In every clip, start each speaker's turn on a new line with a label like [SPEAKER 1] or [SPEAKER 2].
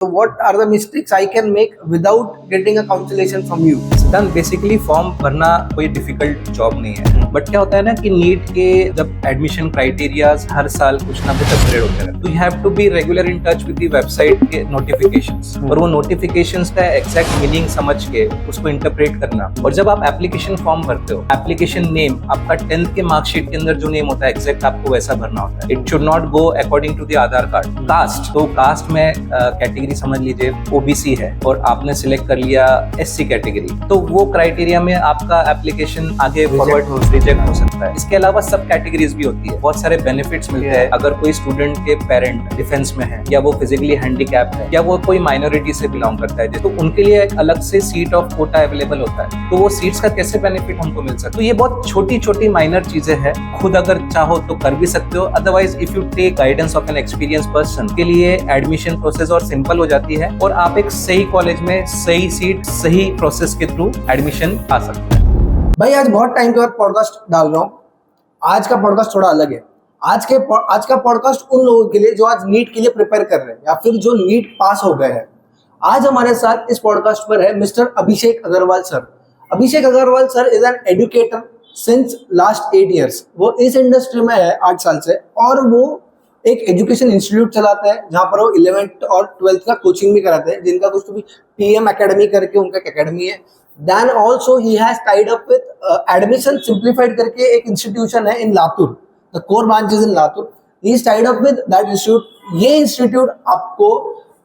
[SPEAKER 1] So what are the mistakes I can make without getting a consolation from you?
[SPEAKER 2] सिद्धांत basically form भरना कोई difficult job नहीं है, but क्या होता है ना कि नीट के जब एडमिशन क्राइटेरियाज हर साल कुछ ना कुछ अपग्रेड होते हैं, तो you have to be regular in touch with the website के नोटिफिकेशंस, और वो नोटिफिकेशंस का एग्जैक्ट मीनिंग समझ के उसको इंटरप्रेट करना। और जब आप एप्लीकेशन फॉर्म भरते हो, एप्लीकेशन नेम आपका 10th के मार्कशीट के अंदर जो नेम होता है एग्जैक्ट आपको वैसा भरना होता है। It should not go according to the Aadhaar card. Caste, तो कास्ट में कैटेगरी समझ लीजिए ओबीसी है और आपने सिलेक्ट कर लिया एससी कैटेगरी, तो वो क्राइटेरिया में आपका एप्लीकेशन आगे फॉरवर्ड रिजेक्ट हो सकता है। इसके अलावा सब कैटेगरीज भी होती है, बहुत सारे बेनिफिट्स मिलते हैं। अगर कोई स्टूडेंट के पेरेंट डिफेंस में है, या वो फिजिकली हैंडीकैप है, या वो कोई माइनॉरिटी से बिलोंग करता है, तो उनके लिए एक अलग से सीट ऑफ कोटा अवेलेबल होता है। तो वो सीट्स का कैसे बेनिफिट हमको मिल सकता है। तो ये बहुत छोटी छोटी माइनर चीजें हैं, खुद अगर चाहो तो कर भी सकते हो। Otherwise if you take guidance of an experience person, के लिए एडमिशन प्रोसेस और सिंपल हो जाती है, और आप एक सही कॉलेज में सही सीट सही प्रोसेस के थ्रू एडमिशन आ सकते हैं।
[SPEAKER 1] भाई आज बहुत टाइम के बाद पॉडकास्ट डाल रहा हूँ। आज का पॉडकास्ट थोड़ा अलग है। आज का पॉडकास्ट उन लोगों के लिए जो आज नीट के लिए प्रिपेयर कर रहे हैं या फिर जो नीट पास हो गए हैं। आज हमारे साथ इस पॉडकास्ट पर है mister Abhishek Agrawal sir. Abhishek Agrawal sir is an educator since last 8 years। वो इस इंडस्ट्री में है 8 साल से, और वो एक एजुकेशन इंस्टीट्यूट चलाते हैं जहाँ पर वो 11th और 12th का कोचिंग भी कराते हैं, जिनका कुछ तो भी पीएम एकेडमी करके उनका एकेडमी है। Then also he has tied up with admission simplified करके एक इंस्टीट्यूशन है in Latur, the core branch is in Latur. He is tied up with that institute. ये इंस्टीट्यूट आपको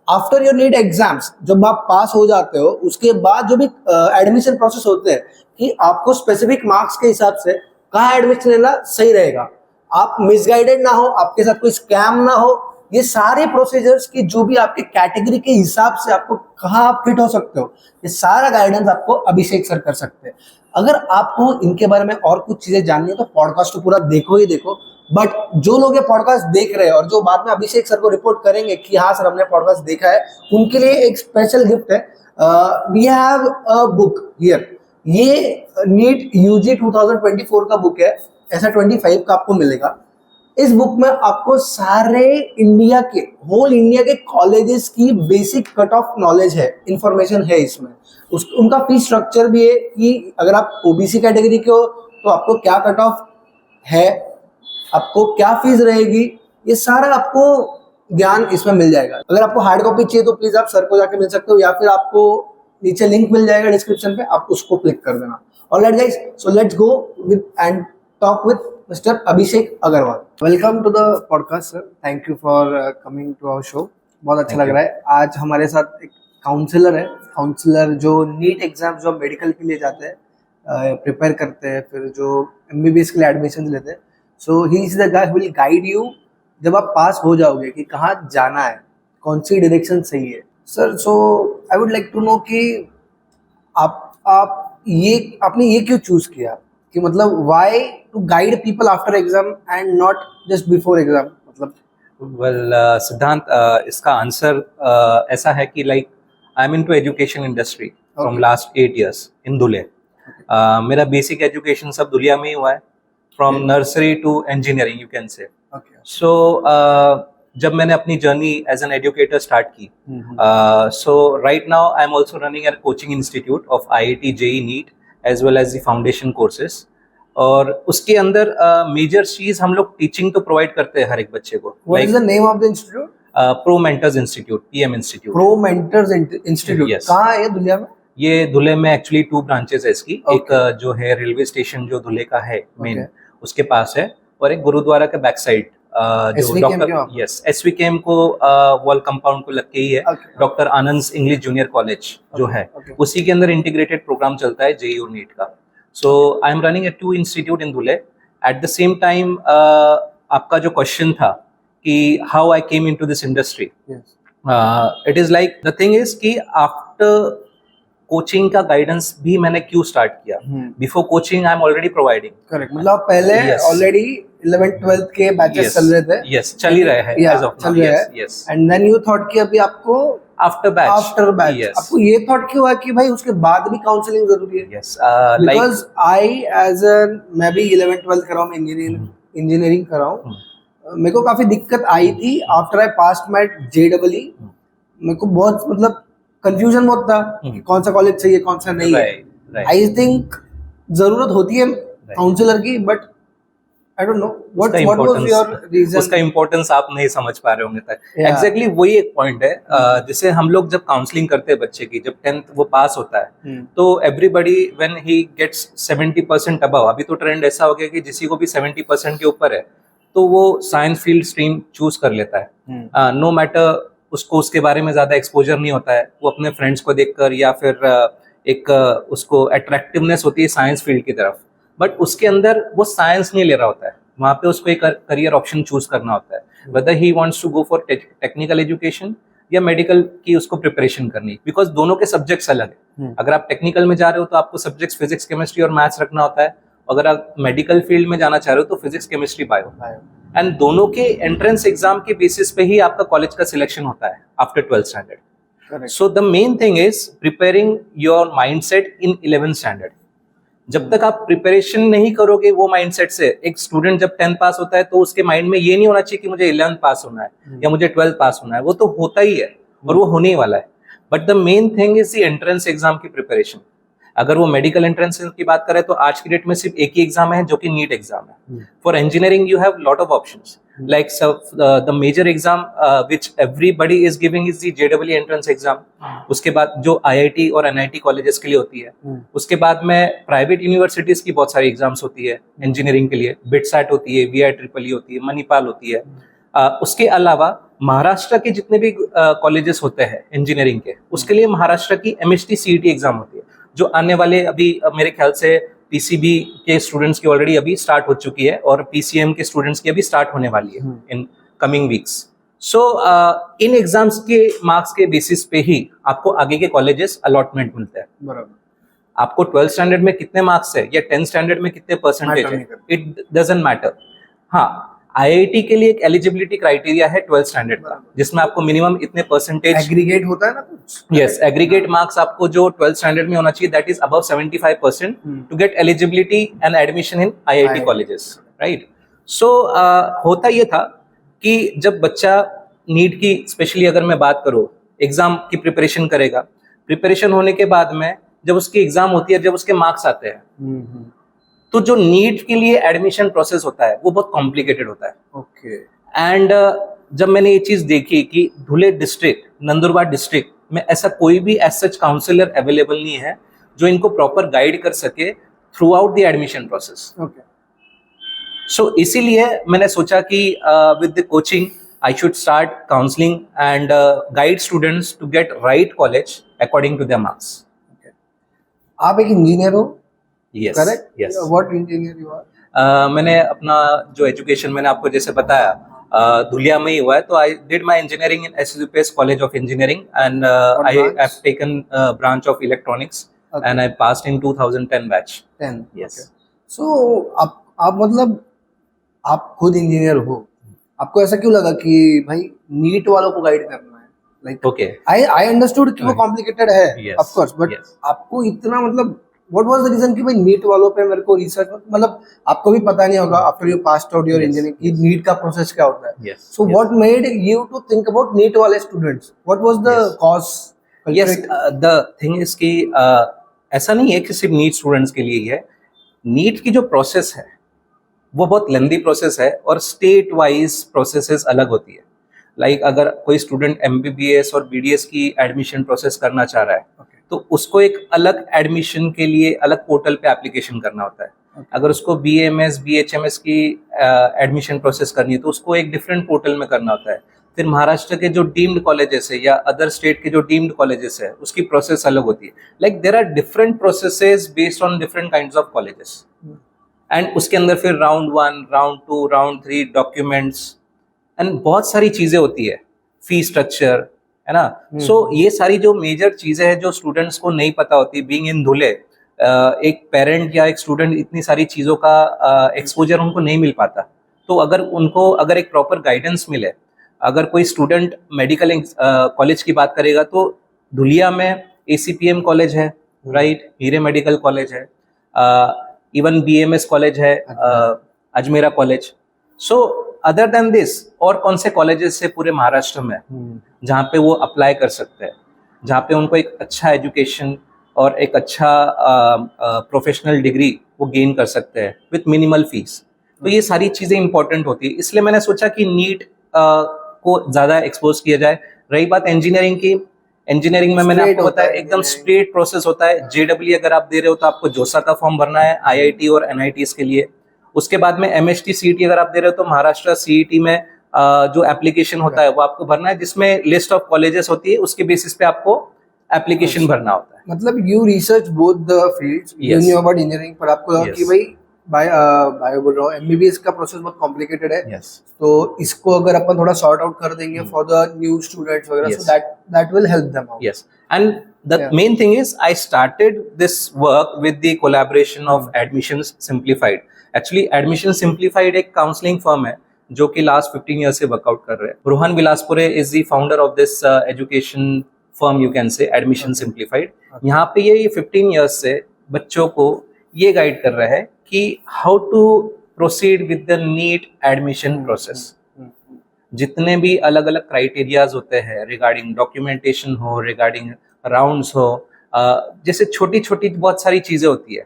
[SPEAKER 1] आफ्टर योर नीट एग्जाम्स, जब आप पास हो जाते हो, उसके बाद जो भी एडमिशन प्रोसेस होते हैं कि आपको स्पेसिफिक मार्क्स के हिसाब से कहाँ एडमिशन लेना सही रहेगा, आप मिसगाइडेड ना हो, आपके साथ कोई स्कैम ना हो, ये सारे प्रोसीजर्स की जो भी आपके कैटेगरी के हिसाब से आपको कहाँ आप फिट हो सकते हो, ये सारा गाइडेंस आपको अभिषेक सर कर सकते हैं। अगर आपको इनके बारे में और कुछ चीजें जाननी है तो पॉडकास्ट तो पूरा देखो ही देखो। बट जो लोग ये पॉडकास्ट देख रहे हैं और जो बाद में अभिषेक सर को रिपोर्ट करेंगे कि हाँ सर हमने पॉडकास्ट देखा है, उनके लिए एक स्पेशल गिफ्ट है। We have a book here. ये नीट यूजी 2024 का बुक है, ऐसा 25 का आपको मिलेगा। इस बुक में आपको सारे इंडिया के होल इंडिया के कॉलेजेस की बेसिक कट ऑफ नॉलेज है, इंफॉर्मेशन है इसमें। उनका फीस स्ट्रक्चर भी है कि अगर आप ओबीसी कैटेगरी के हो तो आपको क्या कट ऑफ है, आपको क्या फीस रहेगी, ये सारा आपको ज्ञान इसमें मिल जाएगा। अगर आपको हार्ड कॉपी चाहिए तो प्लीज आप सर को जाके मिल सकते हो, या फिर आपको नीचे लिंक मिल जाएगा डिस्क्रिप्शन पे, आप उसको क्लिक कर देना। Alright guys, so let's go with and talk with mister Abhishek Agrawal. Welcome to the podcast sir, thank you for coming to our show. बहुत अच्छा लग रहा है। आज हमारे साथ एक काउंसलर है, काउंसलर जो नीट एग्जाम जो मेडिकल के लिए जाते हैं, प्रिपेयर करते हैं, फिर जो एमबीबीएस के लिए एडमिशन लेते हैं। So he is the guy who will guide you जब आप पास हो जाओगे कि कहाँ जाना है, कौन सी डायरेक्शन सही है। Sir so I would like to know कि आप ये आपने ये क्यों चूज किया कि मतलब why to guide people after exam and not just before exam. मतलब
[SPEAKER 2] वेल सिद्धांत, इसका आंसर ऐसा है कि like I am into education industry from last 8 years in Dhule. मेरा बेसिक एजुकेशन सब दुलिया में ही हुआ है, from nursery to engineering you can say. So जब मैंने अपनी journey as an educator start की, so right now I am also running an coaching institute of IIT JEE NEET as well as the foundation courses. और उसके अंदर major चीज हम लोग टीचिंग तो प्रोवाइड करते हैं हर एक बच्चे को।
[SPEAKER 1] What is the name of the institute?
[SPEAKER 2] Pro mentors institute, PM institute.
[SPEAKER 1] Pro mentors institute कहाँ है दुनिया में?
[SPEAKER 2] ये धुले में एक्चुअली 2 ब्रांचेस है इसकी। एक जो है रेलवे स्टेशन जो धुले का है मेन, उसके पास है, और एक गुरुद्वारा के बैक साइड जो डॉक्टर SVKM को वॉल कंपाउंड को लग के ही है, डॉक्टर आनंद इंग्लिश जूनियर कॉलेज जो है, उसी के अंदर इंटीग्रेटेड प्रोग्राम चलता है JEE और नीट का। So I am running 2 institute in Dhule. At the same time आपका जो क्वेश्चन था कि how I came into this industry, it is like the thing is कि आफ्टर कोचिंग का गाइडेंस भी मैंने क्यों स्टार्ट किया। Before coaching I am already providing.
[SPEAKER 1] Correct, मतलब पहले ऑलरेडी 11th 12th के बैचेस चल रहे थे।
[SPEAKER 2] यस, चल ही रहे हैं as of now. Yes,
[SPEAKER 1] and then you thought कि अभी आपको आफ्टर बैच आपको ये थॉट क्यों हुआ कि भाई उसके बाद भी काउंसलिंग जरूरी है?
[SPEAKER 2] Yes,
[SPEAKER 1] because I as an मैं भी 11th 12th कर रहा हूँ, इंजीनियरिंग कर रहा हूँ। मेरे को काफी दिक्कत आई थी after I passed my JEE मेरे को बहुत मतलब कंफ्यूजन बहुत था कि कौन सा कॉलेज चाहिए कौन सा नहीं है.
[SPEAKER 2] राइट राइट
[SPEAKER 1] आई थिंक जरूरत होती है काउंसलर की, but I don't know what was your reason.
[SPEAKER 2] उसका इम्पोर्टेंस आप नहीं समझ पा रहे होंगे तक.
[SPEAKER 1] Yeah.
[SPEAKER 2] एग्जैक्टली वही एक पॉइंट है. जैसे हम लोग जब काउंसलिंग करते हैं बच्चे की, जब 10th वो पास होता है, तो everybody when he gets 70% above, अभी तो ट्रेंड ऐसा हो गया कि जिसी को भी 70% के ऊपर है तो वो साइंस फील्ड स्ट्रीम चूज कर लेता है. नो मैटर उसको उसके बारे में ज्यादा एक्सपोजर नहीं होता है, वो अपने फ्रेंड्स को देखकर या फिर एक उसको अट्रैक्टिवनेस होती है साइंस फील्ड की तरफ, बट उसके अंदर वो साइंस नहीं ले रहा होता है. वहाँ पे उसको एक करियर ऑप्शन चूज करना होता है, whether he wants to go for technical education या मेडिकल की उसको प्रिपरेशन करनी, बिकॉज दोनों के सब्जेक्ट्स अलग है. अगर आप टेक्निकल में जा रहे हो तो आपको सब्जेक्ट्स फिजिक्स केमिस्ट्री और मैथ्स रखना होता है. अगर आप मेडिकल फील्ड में जाना चाह रहे हो तो फिजिक्स केमिस्ट्री बायो. एंड दोनों के एंट्रेंस एग्जाम के बेसिस पे ही आपका कॉलेज का सिलेक्शन होता है after 12th standard. So the main thing is preparing your mindset in 11th standard. जब तक आप प्रिपरेशन नहीं करोगे वो माइंडसेट से, एक स्टूडेंट जब 10th पास होता है तो उसके माइंड में ये नहीं होना चाहिए कि मुझे 11th पास होना है या मुझे 12th पास होना है. वो तो होता ही है और वो होने ही वाला है. But the main thing is the entrance exam की प्रिपरेशन. अगर वो मेडिकल एंट्रेंस की बात करें तो आज की डेट में सिर्फ एक ही एग्जाम है जो कि नीट एग्जाम है. For engineering you have lot of options, like so the major exam which everybody is giving is the JEE entrance exam. उसके बाद जो IIT और NIT कॉलेजेस के लिए होती है, उसके बाद में प्राइवेट यूनिवर्सिटीज की बहुत सारी एग्जाम्स होती है इंजीनियरिंग के लिए. बिटसैट होती है, VIEEE होती है, मणिपाल होती है. उसके अलावा महाराष्ट्र के जितने भी कॉलेजेस होते हैं इंजीनियरिंग के, उसके लिए महाराष्ट्र की MST CET एग्जाम होती है, जो आने वाले अभी मेरे ख्याल से PCB के स्टूडेंट्स की ऑलरेडी अभी स्टार्ट हो चुकी है और PCM के स्टूडेंट्स की अभी स्टार्ट होने वाली है in coming weeks. So in exams के मार्क्स के बेसिस पे ही आपको आगे के कॉलेजेस अलॉटमेंट मिलते हैं. बराबर. आपको 12th स्टैंडर्ड में कितने मार्क्स है या 10th स्टैंडर्ड में कितने परसेंटेज है, इट डजंट मैटर. हाँ, IIT के लिए एक एलिजिबिलिटी क्राइटेरिया है 12th स्टैंडर्ड का, जिसमें आपको मिनिमम इतने परसेंटेज
[SPEAKER 1] एग्रीगेट होता है ना कुछ.
[SPEAKER 2] यस, एग्रीगेट मार्क्स आपको जो 12th स्टैंडर्ड में होना चाहिए, that is above 75% to get eligibility and admission in IIT colleges. Right. So होता ये था कि जब बच्चा नीट की, स्पेशली अगर मैं बात करूँ, एग्जाम की प्रिपरेशन करेगा, प्रिपरेशन होने के बाद में जब उसकी एग्जाम होती है, जब उसके मार्क्स आते हैं, तो जो नीट के लिए एडमिशन प्रोसेस होता है वो बहुत कॉम्प्लिकेटेड होता है.
[SPEAKER 1] ओके.
[SPEAKER 2] एंड जब मैंने ये चीज देखी कि धुले डिस्ट्रिक्ट, नंदुरबार डिस्ट्रिक्ट में ऐसा कोई भी एज सच काउंसलर अवेलेबल नहीं है जो इनको प्रॉपर गाइड कर सके throughout the admission process.
[SPEAKER 1] Okay.
[SPEAKER 2] So इसीलिए मैंने सोचा कि with the coaching I should start counselling and guide students to get right college according to their marks.
[SPEAKER 1] आप एक इंजीनियर हो?
[SPEAKER 2] Yes,
[SPEAKER 1] correct.
[SPEAKER 2] yes.
[SPEAKER 1] What engineer you are?
[SPEAKER 2] मैंने अपना जो एजुकेशन मैंने आपको जैसे बताया धुलिया में ही हुआ है, तो I did my engineering in SUPS college of engineering and I have taken branch of electronics and I passed in 2010 batch.
[SPEAKER 1] 10.
[SPEAKER 2] Yes.
[SPEAKER 1] सो आप मतलब आप खुद इंजीनियर हो, आपको ऐसा क्यों लगा कि भाई नीट वालों को गाइड करना है? लाइक
[SPEAKER 2] ओके,
[SPEAKER 1] आई अंडरस्टूड कि वो कॉम्प्लिकेटेड है,
[SPEAKER 2] Yes,
[SPEAKER 1] of course, but
[SPEAKER 2] yes.
[SPEAKER 1] आपको इतना मतलब व्हाट वाज द रीजन कि भाई नीट वालों पे मेरे को रिसर्च, मतलब आपको भी पता नहीं होगा after you passed out your
[SPEAKER 2] Yes,
[SPEAKER 1] engineering कि नीट का प्रोसेस क्या होता है.
[SPEAKER 2] Yes,
[SPEAKER 1] so
[SPEAKER 2] yes.
[SPEAKER 1] What made you to think about NEET वाले students? What was the
[SPEAKER 2] Yes.
[SPEAKER 1] Cause?
[SPEAKER 2] Yes, the thing is कि ऐसा नहीं है कि सिर्फ नीट स्टूडेंट्स के लिए ही है. नीट की जो प्रोसेस है वो बहुत लेंदी प्रोसेस है और स्टेट वाइज प्रोसेसेस अलग होती है. लाइक अगर कोई स्टूडेंट MBBS और BDS की एडमिशन प्रोसेस करना चाह रहा है, तो उसको एक अलग एडमिशन के लिए अलग पोर्टल पे एप्लीकेशन करना होता है. अगर उसको BAMS BHMS की एडमिशन प्रोसेस करनी है तो उसको एक डिफरेंट पोर्टल में करना होता है. फिर महाराष्ट्र के जो डीम्ड कॉलेजेस है या अदर स्टेट के जो डीम्ड कॉलेजेस है उसकी प्रोसेस अलग होती है. Like there are different processes based on different kinds of colleges. And उसके अंदर फिर round 1, round 2, round 3, documents and बहुत सारी चीजें होती है, फी स्ट्रक्चर है ना. सो ये सारी जो मेजर चीजें हैं जो स्टूडेंट्स को नहीं पता होती, बीइंग इन धुले, एक पेरेंट या एक स्टूडेंट इतनी सारी चीजों का एक्सपोजर उनको नहीं मिल पाता. तो अगर एक प्रॉपर गाइडेंस मिले, अगर कोई स्टूडेंट मेडिकल कॉलेज की बात करेगा तो धुलिया में ACPM कॉलेज है, राइट, हीरे मेडिकल कॉलेज है, इवन BMS कॉलेज है, Ajmera college. So other than this और कौन से कॉलेजेस से पूरे महाराष्ट्र में जहाँ पे वो अप्लाई कर सकते हैं, जहाँ पे उनको एक अच्छा एजुकेशन और एक अच्छा प्रोफेशनल डिग्री वो गेन कर सकते हैं विथ मिनिमल फीस। तो ये सारी चीज़ें इंपॉर्टेंट होती है, इसलिए मैंने सोचा कि नीट को ज़्यादा एक्सपोज किया जाए। रही बात इंजीनियरिंग की, इंजीनियरिंग में मैंने
[SPEAKER 1] Straight
[SPEAKER 2] आपको
[SPEAKER 1] होता
[SPEAKER 2] बताया
[SPEAKER 1] है
[SPEAKER 2] एकदम
[SPEAKER 1] engineering।
[SPEAKER 2] स्ट्रेट प्रोसेस होता है। जेडब्ल्यू अगर आप दे रहे हो तो आपको जोसा का फॉर्म भरना है आईआईटी और एनआईटीज के लिए। उसके बाद में एमएसटी सीईटी अगर आप दे रहे हो तो महाराष्ट्र सीईटी में जो एप्लीकेशन होता है वो आपको भरना है, जिसमें लिस्ट ऑफ कॉलेजेस होती है, उसके बेसिस पे आपको एप्लीकेशन भरना होता है।
[SPEAKER 1] मतलब you research both the fields, you
[SPEAKER 2] Yes.
[SPEAKER 1] Knew about engineering, पर आपको लगा
[SPEAKER 2] Yes.
[SPEAKER 1] कि भाई बायो बोल रहा हूँ, एमबीबीएस का प्रोसेस बहुत कॉम्प्लिकेटेड है,
[SPEAKER 2] यस
[SPEAKER 1] तो इसको अगर अपन थोड़ा सॉर्ट आउट कर देंगे फॉर द न्यू स्टूडेंट्स वगैरह,
[SPEAKER 2] Yes.
[SPEAKER 1] So that will help them out.
[SPEAKER 2] Yes, and the
[SPEAKER 1] Yeah.
[SPEAKER 2] main thing is I started this work with the collaboration of Admissions Simplified. Actually, Admissions Simplified एक counseling firm है जो कि last 15 years से workout कर रहे हैं। Rohan विलासपुरे is the founder of this education firm, you can say Admissions Simplified. यहाँ पे ये 15 years से बच्चों को ये गाइड कर रहा है कि how to proceed with the NEET admission process. जितने भी अलग अलग क्राइटेरियाज होते हैं रिगार्डिंग डॉक्यूमेंटेशन हो, रिगार्डिंग राउंड्स हो, जैसे छोटी छोटी बहुत सारी चीज़ें होती है,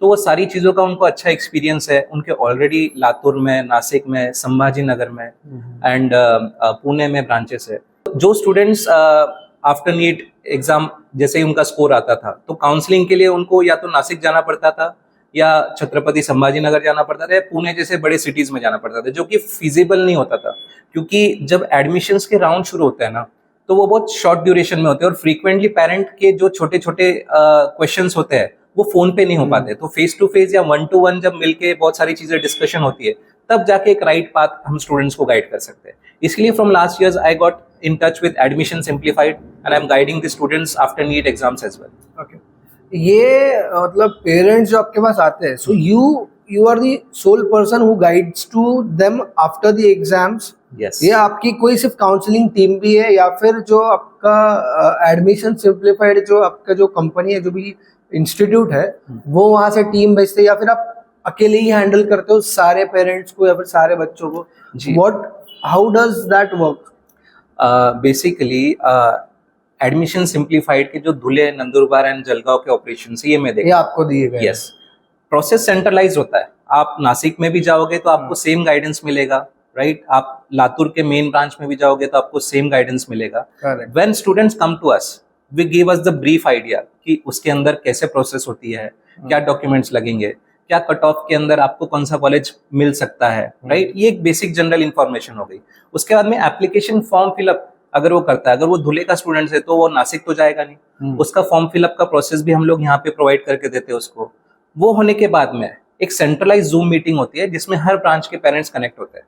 [SPEAKER 2] तो वो सारी चीज़ों का उनको अच्छा एक्सपीरियंस है। उनके ऑलरेडी लातूर में, नासिक में, संभाजी नगर में एंड पुणे में ब्रांचेस है। जो स्टूडेंट्स आफ्टर नीट एग्जाम जैसे ही उनका स्कोर आता था तो काउंसलिंग के लिए उनको या तो नासिक जाना पड़ता था या छत्रपति संभाजी नगर जाना पड़ता था या पुणे जैसे बड़े सिटीज में जाना पड़ता था, जो कि फिजिबल नहीं होता था, क्योंकि जब एडमिशन्स के राउंड शुरू होते हैं ना तो वो बहुत शॉर्ट ड्यूरेशन में होते हैं और फ्रीक्वेंटली पेरेंट के जो छोटे छोटे क्वेश्चंस होते हैं वो फोन पे नहीं हो पाते। तो फेस टू फेस या 1-to-1 जब मिलके बहुत सारी चीजें डिस्कशन होती है तब जाके एक राइट पाथ हम स्टूडेंट्स को गाइड कर सकते हैं। इसलिए from last years I got in touch with admission simplified and I am guiding the students after NEET exams as well.
[SPEAKER 1] Okay, ये मतलब पेरेंट्स जो आपके पास आते हैं, so you are the sole person who guides to them after the exams.
[SPEAKER 2] Yes,
[SPEAKER 1] ये आपकी कोई सिर्फ काउंसलिंग टीम भी है या फिर जो आपका एडमिशन सिंप्लीफाइड जो आपका जो कंपनी है, जो भी इंस्टीट्यूट है, वो वहां से टीम भेजते हैं या फिर आप अकेले ही हैंडल करते हो सारे पेरेंट्स को या फिर सारे बच्चों को?
[SPEAKER 2] जी।
[SPEAKER 1] What, how does that work?
[SPEAKER 2] Basically admission simplified के जो धुले, नंदुरबार एंड जलगांव के ऑपरेशन ये मैं
[SPEAKER 1] ये
[SPEAKER 2] देखता
[SPEAKER 1] आपको दिए गए?
[SPEAKER 2] यस, प्रोसेस सेंट्रलाइज होता है। आप नासिक में भी जाओगे तो आपको सेम गाइडेंस मिलेगा, राइट? आप लातूर के मेन ब्रांच में भी जाओगे तो आपको सेम गाइडेंस मिलेगा।
[SPEAKER 1] Correct.
[SPEAKER 2] When students come to us, we give us the brief idea कि उसके अंदर कैसे प्रोसेस होती है, क्या डॉक्यूमेंट्स लगेंगे, क्या कट ऑफ के अंदर आपको कौन सा कॉलेज मिल सकता है, राइट? ये एक बेसिक जनरल इंफॉर्मेशन हो गई। उसके बाद में एप्लीकेशन फॉर्म फिलअप अगर वो करता है, अगर वो धुले का स्टूडेंट है तो वो नासिक तो जाएगा नहीं, उसका फॉर्म फिलअप का प्रोसेस भी हम लोग यहाँ पे प्रोवाइड करके देते हैं उसको। वो होने के बाद में एक सेंट्रलाइज जूम मीटिंग होती है जिसमें हर ब्रांच के पेरेंट्स कनेक्ट होते हैं।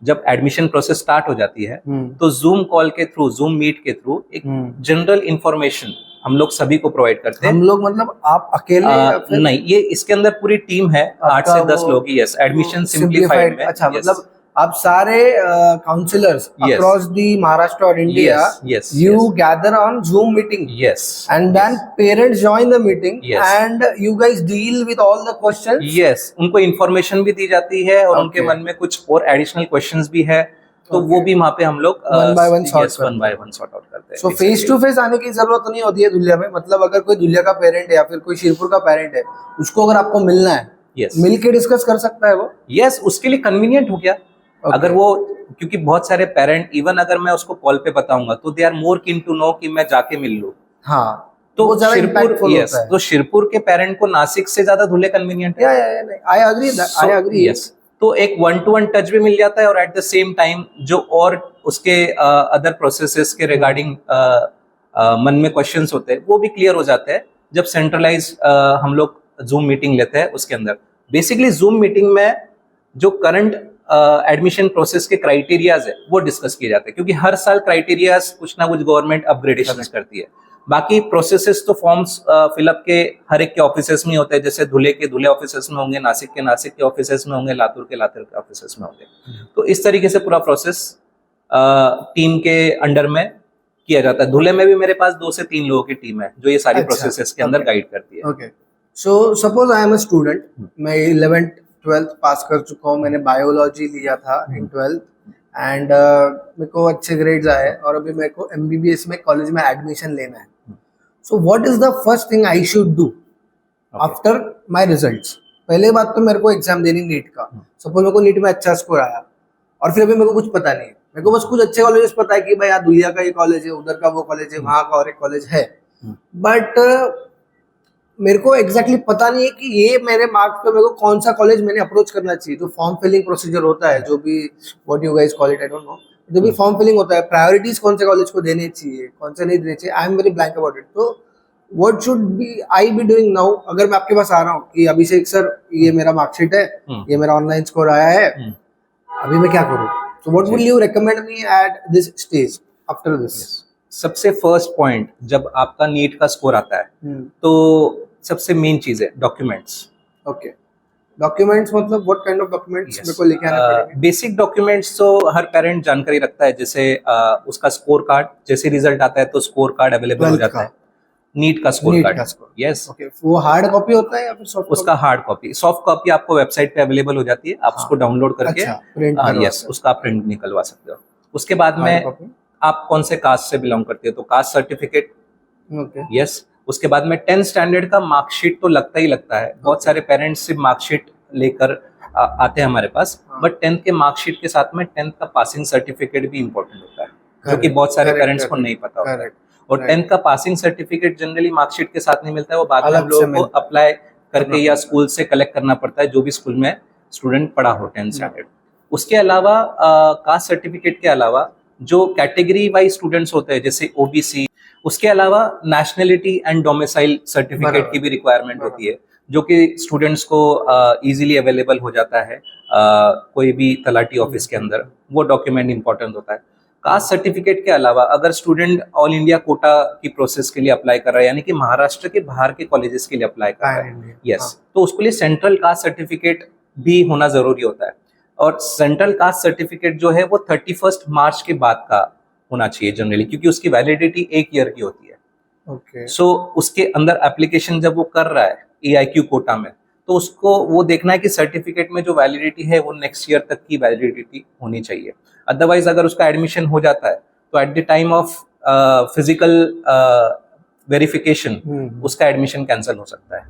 [SPEAKER 2] जब एडमिशन प्रोसेस स्टार्ट हो जाती है तो जूम कॉल के थ्रू, जूम मीट के थ्रू एक जनरल इंफॉर्मेशन हम लोग सभी को प्रोवाइड करते हैं।
[SPEAKER 1] हम लोग मतलब आप अकेले या फिर
[SPEAKER 2] नहीं, ये इसके अंदर पूरी टीम है, 8 से 10 लोग। यस, एडमिशन सिंप्लीफाइड में।
[SPEAKER 1] अच्छा,
[SPEAKER 2] yes,
[SPEAKER 1] मतलब आप सारे counsellors
[SPEAKER 2] Yes.
[SPEAKER 1] Across the Maharashtra और India,
[SPEAKER 2] yes,
[SPEAKER 1] you
[SPEAKER 2] yes.
[SPEAKER 1] gather on Zoom meeting,
[SPEAKER 2] yes,
[SPEAKER 1] and then parents join the meeting,
[SPEAKER 2] Yes.
[SPEAKER 1] and you guys deal with all the questions.
[SPEAKER 2] yes, उनको information भी दी जाती है और उनके
[SPEAKER 1] Okay.
[SPEAKER 2] मन में कुछ और एडिशनल क्वेश्चंस भी है, तो वो भी वहाँ पे हम लोग
[SPEAKER 1] One by one sort करते हैं।
[SPEAKER 2] One by one sort out करते हैं।
[SPEAKER 1] So face to face आने की जरूरत तो नहीं होती है दुलिया में? मतलब अगर कोई दुलिया का पेरेंट है या फिर कोई शिरपुर का पेरेंट है, उसको अगर आपको मिलना है,
[SPEAKER 2] Yes.
[SPEAKER 1] मिल के डिस्कस कर सकता है वो?
[SPEAKER 2] यस, उसके लिए कन्वीनियंट हो गया।
[SPEAKER 1] Okay.
[SPEAKER 2] अगर वो, क्योंकि बहुत सारे पेरेंट इवन अगर मैं उसको कॉल पे बताऊंगा तो they are more keen to know कि मैं जाके मिल लूं।
[SPEAKER 1] हाँ,
[SPEAKER 2] तो
[SPEAKER 1] वो ज्यादा
[SPEAKER 2] शिरपुर,
[SPEAKER 1] impactful
[SPEAKER 2] यस,
[SPEAKER 1] होता है।
[SPEAKER 2] तो शिरपुर के पेरेंट को नासिक से ज्यादा धुले कन्वीनियंट है।
[SPEAKER 1] I agree.
[SPEAKER 2] यस, तो एक 1-to-1 टच भी मिल जाता है और एट द सेम टाइम जो और उसके अदर प्रोसेसेस के रिगार्डिंग मन में क्वेश्चंस होते हैं वो भी क्लियर हो जाते हैं जब सेंट्रलाइज हम लोग जूम मीटिंग लेते हैं। उसके अंदर बेसिकली जूम मीटिंग में जो करंट एडमिशन प्रोसेस के क्राइटेरियाज है वो डिस्कस किए जाते हैं, क्योंकि हर साल क्राइटेरियाज कुछ ना कुछ गवर्नमेंट अपग्रेडेशन करती है। बाकी प्रोसेसेस तो फॉर्म्स फिलअप के हर एक के ऑफिसेस में होते हैं, जैसे धुले के धुले ऑफिसेस में होंगे, नासिक के ऑफिसेस में होंगे, लातूर के ऑफिसेस में होंगे। तो इस तरीके से पूरा प्रोसेस टीम के अंडर में किया जाता है। धुले में भी मेरे पास 2 से 3 लोगों की टीम है जो ये सारी
[SPEAKER 1] अच्छा,
[SPEAKER 2] प्रोसेसेस के अंदर गाइड करती है।
[SPEAKER 1] Okay, so suppose I am a student, मैं 11th ट्वेल्थ पास कर चुका हूँ, मैंने बायोलॉजी लिया था इन ट्वेल्थ एंड मेरे को अच्छे ग्रेड्स आए और अभी मेरे को एमबीबीएस में कॉलेज में एडमिशन लेना है. So what is the first thing I should do after my results? पहले बात तो मेरे को एग्जाम देनी नीट का. सपोज मेरे को नीट में अच्छा स्कोर आया और फिर अभी मेरे को कुछ पता नहीं है, मेरे को बस कुछ अच्छे कॉलेजेस पता है कि भाई यहाँ दुलिया का ये कॉलेज है, उधर का वो कॉलेज है, वहाँ का और एक कॉलेज है, बट मेरे को एग्जैक्टली पता नहीं है कि ये मेरे मार्क्स पे मेरे को कौन सा कॉलेज मैंने अप्रोच करना चाहिए. जो फॉर्म फिलिंग प्रोसीजर होता है, जो भी what you guys call it, I don't no, जो भी फॉर्म फिलिंग होता है, प्रायोरिटीज कौन से कॉलेज को देने चाहिए, कौन से नहीं देने चाहिए, I am very blank about it. तो what should be I be doing now? अगर मैं आपके पास आ रहा हूँ कि अभिषेक सर ये मेरा मार्कशीट है, ये मेरा ऑनलाइन स्कोर आया है, अभी मैं क्या करूँ? So what will you recommend me at this stage after this?
[SPEAKER 2] सबसे फर्स्ट पॉइंट, जब आपका नीट का स्कोर आता है तो सबसे मेन चीज है डॉक्यूमेंट्स.
[SPEAKER 1] ओके, डॉक्यूमेंट्स मतलब व्हाट काइंड ऑफ डॉक्यूमेंट्स मेरे को लेके आना पड़ेगा?
[SPEAKER 2] बेसिक डॉक्यूमेंट्स तो हर पेरेंट जानकारी रखता है, जैसे उसका स्कोर कार्ड, जैसे रिजल्ट आता है तो स्कोर कार्ड अवेलेबल हो जाता है. नीट का स्कोर कार्ड, यस.
[SPEAKER 1] ओके, वो हार्ड कॉपी होता है या फिर सॉफ्ट?
[SPEAKER 2] उसका हार्ड कॉपी, सॉफ्ट कॉपी आपको वेबसाइट पे अवेलेबल हो जाती है, आप उसको डाउनलोड करके यस उसका प्रिंट निकलवा सकते हो. उसके बाद में आप कौन से कास्ट से बिलोंग करते हो तो कास्ट सर्टिफिकेट, यस. उसके बाद में 10th स्टैंडर्ड का मार्कशीट तो लगता ही लगता है. बहुत सारे पेरेंट्स सिर्फ मार्कशीट लेकर आते हैं हमारे पास, बट 10th के मार्कशीट के साथ में 10th का पासिंग सर्टिफिकेट भी इम्पोर्टेंट होता है, जो कि बहुत सारे पेरेंट्स को नहीं पता होता है. और 10th का पासिंग सर्टिफिकेट जनरली मार्कशीट के साथ नहीं मिलता है, वो बाद में हम लोगों को अप्लाई करके या स्कूल से कलेक्ट करना पड़ता है, जो भी स्कूल में स्टूडेंट पढ़ा हो 10th स्टैंडर्ड. उसके अलावा कास्ट सर्टिफिकेट के अलावा जो कैटेगरी वाइज स्टूडेंट्स होते हैं जैसे ओबीसी, उसके अलावा नेशनलिटी एंड डोमिसाइल सर्टिफिकेट की भी रिक्वायरमेंट होती है, जो कि स्टूडेंट्स को इजीली अवेलेबल हो जाता है कोई भी तलाटी ऑफिस के अंदर. वो डॉक्यूमेंट इंपॉर्टेंट होता है. कास्ट सर्टिफिकेट के अलावा अगर स्टूडेंट ऑल इंडिया कोटा की प्रोसेस के लिए अप्लाई कर रहा है, यानी कि महाराष्ट्र के बाहर के कॉलेजेस के लिए अप्लाई कर रहा है, यस, तो उसके लिए सेंट्रल कास्ट सर्टिफिकेट भी होना जरूरी होता है. और सेंट्रल कास्ट सर्टिफिकेट जो है वो 31 मार्च के बाद का होना चाहिए जनरली, क्योंकि उसकी वैलिडिटी 1 ईयर की होती है.
[SPEAKER 1] ओके,
[SPEAKER 2] सो उसके अंदर एप्लीकेशन जब वो कर रहा है AIQ कोटा में, तो उसको वो देखना है कि सर्टिफिकेट में जो वैलिडिटी है वो नेक्स्ट ईयर तक की वैलिडिटी होनी चाहिए. अदरवाइज अगर उसका एडमिशन हो जाता है तो at the time of physical verification उसका एडमिशन कैंसिल हो सकता है,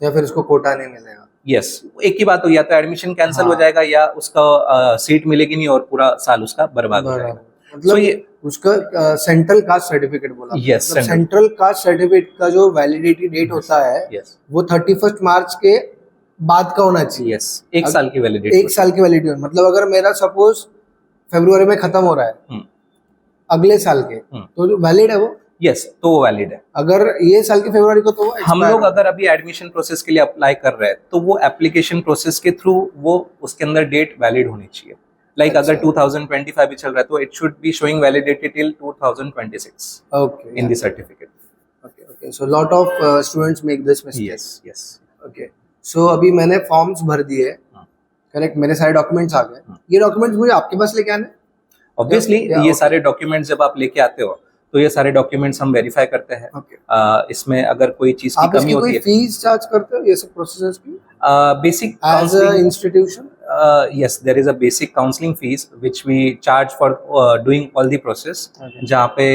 [SPEAKER 1] या फिर उसको कोटा नहीं मिलेगा.
[SPEAKER 2] यस, एक ही बात हो, या तो एडमिशन कैंसिल हो जाएगा या उसका सीट मिलेगी नहीं और पूरा साल उसका बर्बाद हो जाएगा.
[SPEAKER 1] मतलब ये उसका सेंट्रल कास्ट सर्टिफिकेट बोला.
[SPEAKER 2] यस,
[SPEAKER 1] सेंट्रल कास्ट सर्टिफिकेट का जो वैलिडिटी डेट होता है वो 31 मार्च के बाद का होना चाहिए.
[SPEAKER 2] यस, 1 साल की वैलिडिटी.
[SPEAKER 1] 1 साल की वैलिडिटी, मतलब अगर मेरा सपोज फरवरी में खत्म हो रहा है अगले साल के, तो वैलिड है वो.
[SPEAKER 2] यस, तो वो वैलिड है.
[SPEAKER 1] अगर ये साल की फरवरी को, तो
[SPEAKER 2] हम लोग अगर अभी एडमिशन प्रोसेस के लिए अप्लाई कर रहे हैं तो वो एप्लीकेशन प्रोसेस के थ्रू वो उसके अंदर डेट वैलिड होनी चाहिए. लाइक अगर 2025 भी चल रहा है तो it should be showing validity till 2026 in the certificate.
[SPEAKER 1] Okay, so lot of students make this mistake.
[SPEAKER 2] Yes, yes.
[SPEAKER 1] Okay, so अभी मैंने फॉर्म्स भर दिए, करेक्ट, मेरे सारे डॉक्यूमेंट्स आ गए. ये डॉक्यूमेंट्स मुझे आपके पास लेके आने?
[SPEAKER 2] ऑब्वियसली ये सारे डॉक्यूमेंट्स जब आप लेके आते हो तो ये सारे डॉक्यूमेंट्स हम वेरीफाई करते हैं. इसमें अगर कोई चीज की कमी होती है,
[SPEAKER 1] फीस चार्ज करते हो ये सब प्रोसेसेस की?
[SPEAKER 2] Basic
[SPEAKER 1] as a institution,
[SPEAKER 2] yes, there is a basic counseling fees which we charge for doing all the process. जहाँ पे